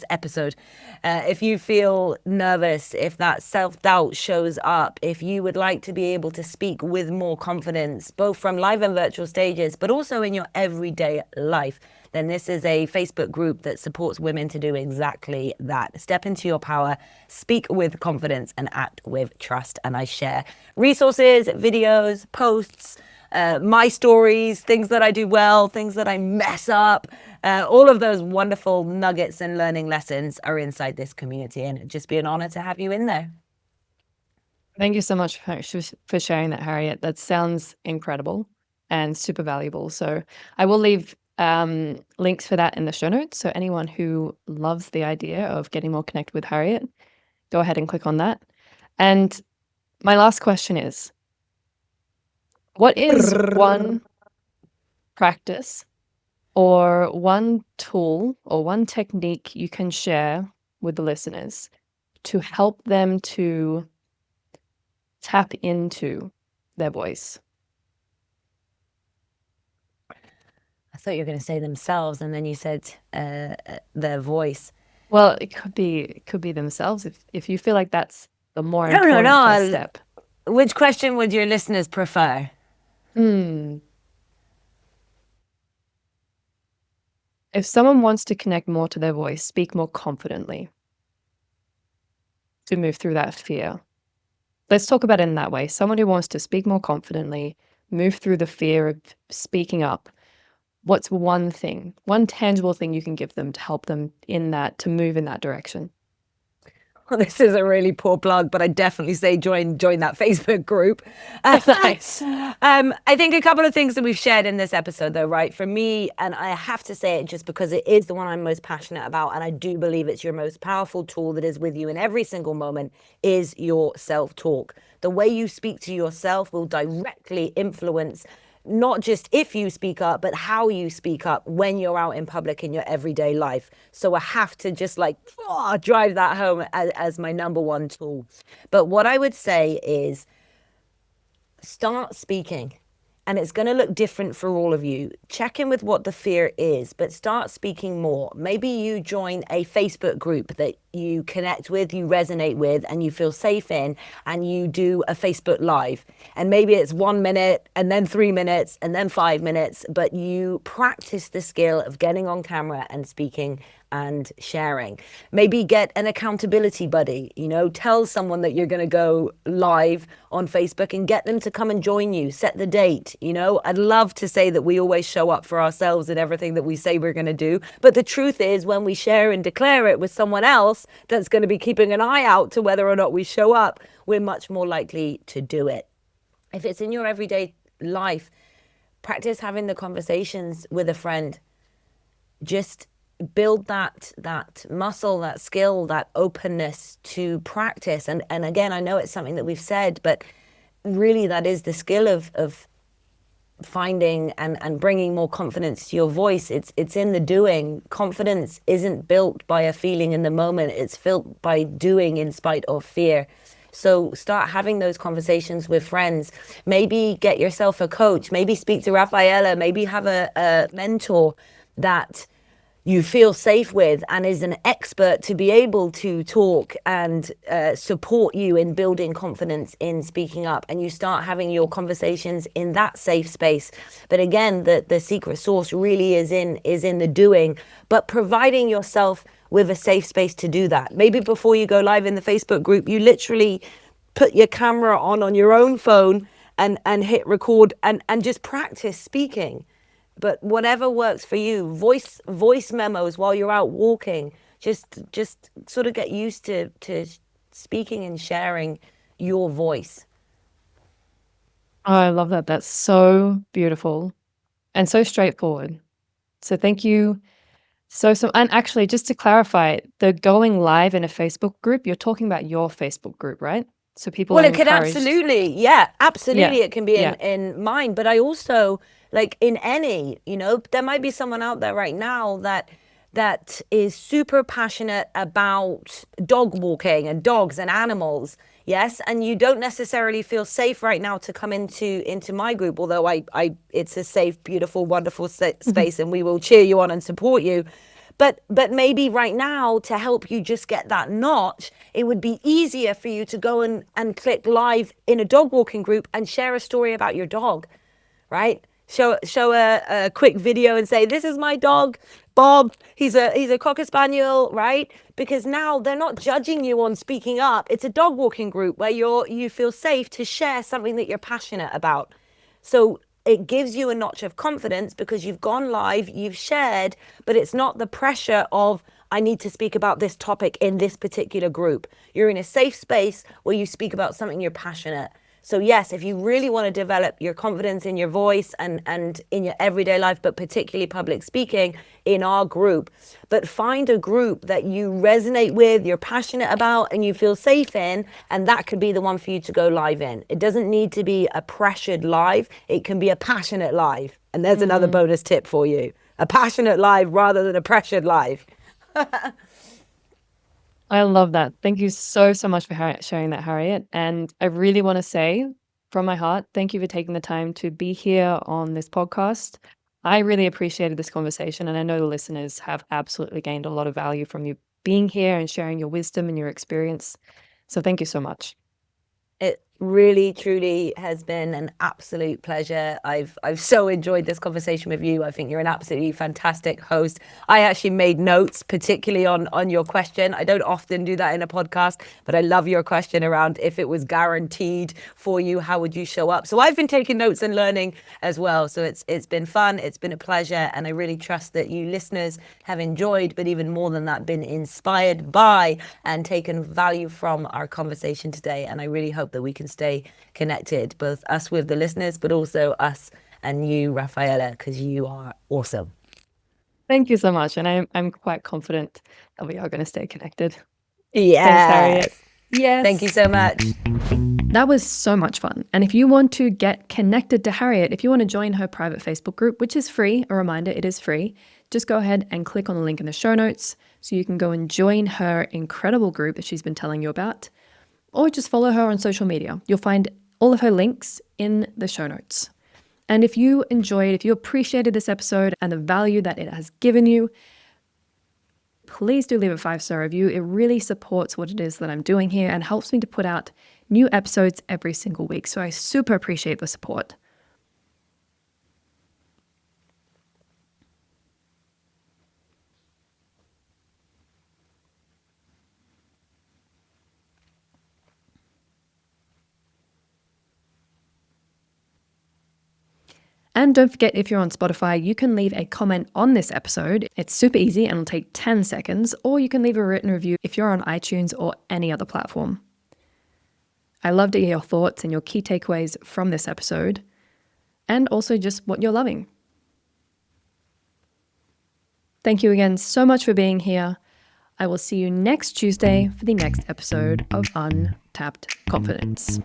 Speaker 1: episode, if you feel nervous, if that self-doubt shows up, if you would like to be able to speak with more confidence, both from live and virtual stages, but also in your everyday life, then this is a Facebook group that supports women to do exactly that. Step into your power, speak with confidence, and act with trust. And I share resources, videos, posts, my stories, things that I do well, things that I mess up. All of those wonderful nuggets and learning lessons are inside this community, and it'd just be an honor to have you in there.
Speaker 2: Thank you so much for sharing that, Harriet. That sounds incredible and super valuable. So I will leave links for that in the show notes. So anyone who loves the idea of getting more connected with Harriet, go ahead and click on that. And my last question is, what is one practice or one tool or one technique you can share with the listeners to help them to tap into their voice?
Speaker 1: I thought you were going to say themselves, and then you said their voice.
Speaker 2: Well, it could be themselves if you feel like that's the more
Speaker 1: No, no,
Speaker 2: important first
Speaker 1: no.
Speaker 2: step.
Speaker 1: Which question would your listeners prefer?
Speaker 2: If someone wants to connect more to their voice, speak more confidently, to move through that fear. Let's talk about it in that way. Someone who wants to speak more confidently, move through the fear of speaking up. What's one thing, one tangible thing you can give them to help them in that, to move in that direction?
Speaker 1: Well, this is a really poor plug, but I definitely say join that Facebook group.
Speaker 2: Nice.
Speaker 1: I think a couple of things that we've shared in this episode, though, right? For me, and I have to say it just because it is the one I'm most passionate about, and I do believe it's your most powerful tool that is with you in every single moment, is your self-talk. The way you speak to yourself will directly influence not just if you speak up, but how you speak up when you're out in public in your everyday life. So I have to just drive that home as my number one tool. But what I would say is start speaking. And it's going to look different for all of you. Check in with what the fear is, but start speaking more. Maybe you join a Facebook group that you connect with, you resonate with, and you feel safe in, and you do a Facebook Live. And maybe it's 1 minute, and then 3 minutes, and then 5 minutes, but you practice the skill of getting on camera and speaking and sharing. Maybe get an accountability buddy, tell someone that you're going to go live on Facebook and get them to come and join you, set the date. I'd love to say that we always show up for ourselves in everything that we say we're going to do. But the truth is, when we share and declare it with someone else that's going to be keeping an eye out to whether or not we show up, we're much more likely to do it. If it's in your everyday life, practice having the conversations with a friend. Just build that muscle, that skill, that openness to practice. And again, I know it's something that we've said, but really that is the skill of finding and bringing more confidence to your voice. It's in the doing. Confidence isn't built by a feeling in the moment. It's built by doing in spite of fear. So start having those conversations with friends. Maybe get yourself a coach. Maybe speak to Rafaela. Maybe have a mentor that you feel safe with and is an expert to be able to talk and support you in building confidence in speaking up. And you start having your conversations in that safe space. But again, the secret sauce really is in the doing, but providing yourself with a safe space to do that. Maybe before you go live in the Facebook group, you literally put your camera on your own phone and hit record and just practice speaking. But whatever works for you, voice memos while you're out walking, just sort of get used to speaking and sharing your voice.
Speaker 2: Oh, I love that. That's so beautiful and so straightforward. So thank you And actually, just to clarify, the going live in a Facebook group, you're talking about your Facebook group, right? So people
Speaker 1: Well,
Speaker 2: are
Speaker 1: it could
Speaker 2: encouraged.
Speaker 1: absolutely,
Speaker 2: Yeah.
Speaker 1: it can be
Speaker 2: Yeah.
Speaker 1: in mine, but I also like in any, there might be someone out there right now that is super passionate about dog walking and dogs and animals. Yes, and you don't necessarily feel safe right now to come into my group, although I it's a safe, beautiful, wonderful space, and we will cheer you on and support you. But maybe right now, to help you just get that notch, it would be easier for you to go and click live in a dog walking group and share a story about your dog, right? Show a quick video and say, this is my dog, Bob. He's a Cocker Spaniel, right? Because now they're not judging you on speaking up. It's a dog walking group where you feel safe to share something that you're passionate about. So it gives you a notch of confidence because you've gone live, you've shared, but it's not the pressure of, I need to speak about this topic in this particular group. You're in a safe space where you speak about something you're passionate. So yes, if you really want to develop your confidence in your voice and in your everyday life, but particularly public speaking, in our group, but find a group that you resonate with, you're passionate about, and you feel safe in, and that could be the one for you to go live in. It doesn't need to be a pressured live. It can be a passionate live. And there's another bonus tip for you. A passionate live rather than a pressured live.
Speaker 2: I love that. Thank you so, so much for sharing that, Harriet. And I really want to say from my heart, thank you for taking the time to be here on this podcast. I really appreciated this conversation, and I know the listeners have absolutely gained a lot of value from you being here and sharing your wisdom and your experience. So thank you so much.
Speaker 1: It really, truly has been an absolute pleasure. I've so enjoyed this conversation with you. I think you're an absolutely fantastic host. I actually made notes, particularly on your question. I don't often do that in a podcast, but I love your question around if it was guaranteed for you, how would you show up? So I've been taking notes and learning as well. So it's been fun. It's been a pleasure. And I really trust that you listeners have enjoyed, but even more than that, been inspired by and taken value from our conversation today. And I really hope that we can stay connected, both us with the listeners, but also us and you, Rafaela, because you are awesome.
Speaker 2: Thank you so much. And I'm quite confident that we are going to stay connected.
Speaker 1: Yes.
Speaker 2: Thanks, Harriet. Yes.
Speaker 1: Thank you so much.
Speaker 2: That was so much fun. And if you want to get connected to Harriet, if you want to join her private Facebook group, which is free, a reminder, it is free, just go ahead and click on the link in the show notes so you can go and join her incredible group that she's been telling you about, or just follow her on social media. You'll find all of her links in the show notes. And if you enjoyed, if you appreciated this episode and the value that it has given you, please do leave a 5-star review. It really supports what it is that I'm doing here and helps me to put out new episodes every single week. So I super appreciate the support. And don't forget, if you're on Spotify, you can leave a comment on this episode. It's super easy and it'll take 10 seconds, or you can leave a written review if you're on iTunes or any other platform. I love to hear your thoughts and your key takeaways from this episode, and also just what you're loving. Thank you again so much for being here. I will see you next Tuesday for the next episode of Untapped Confidence.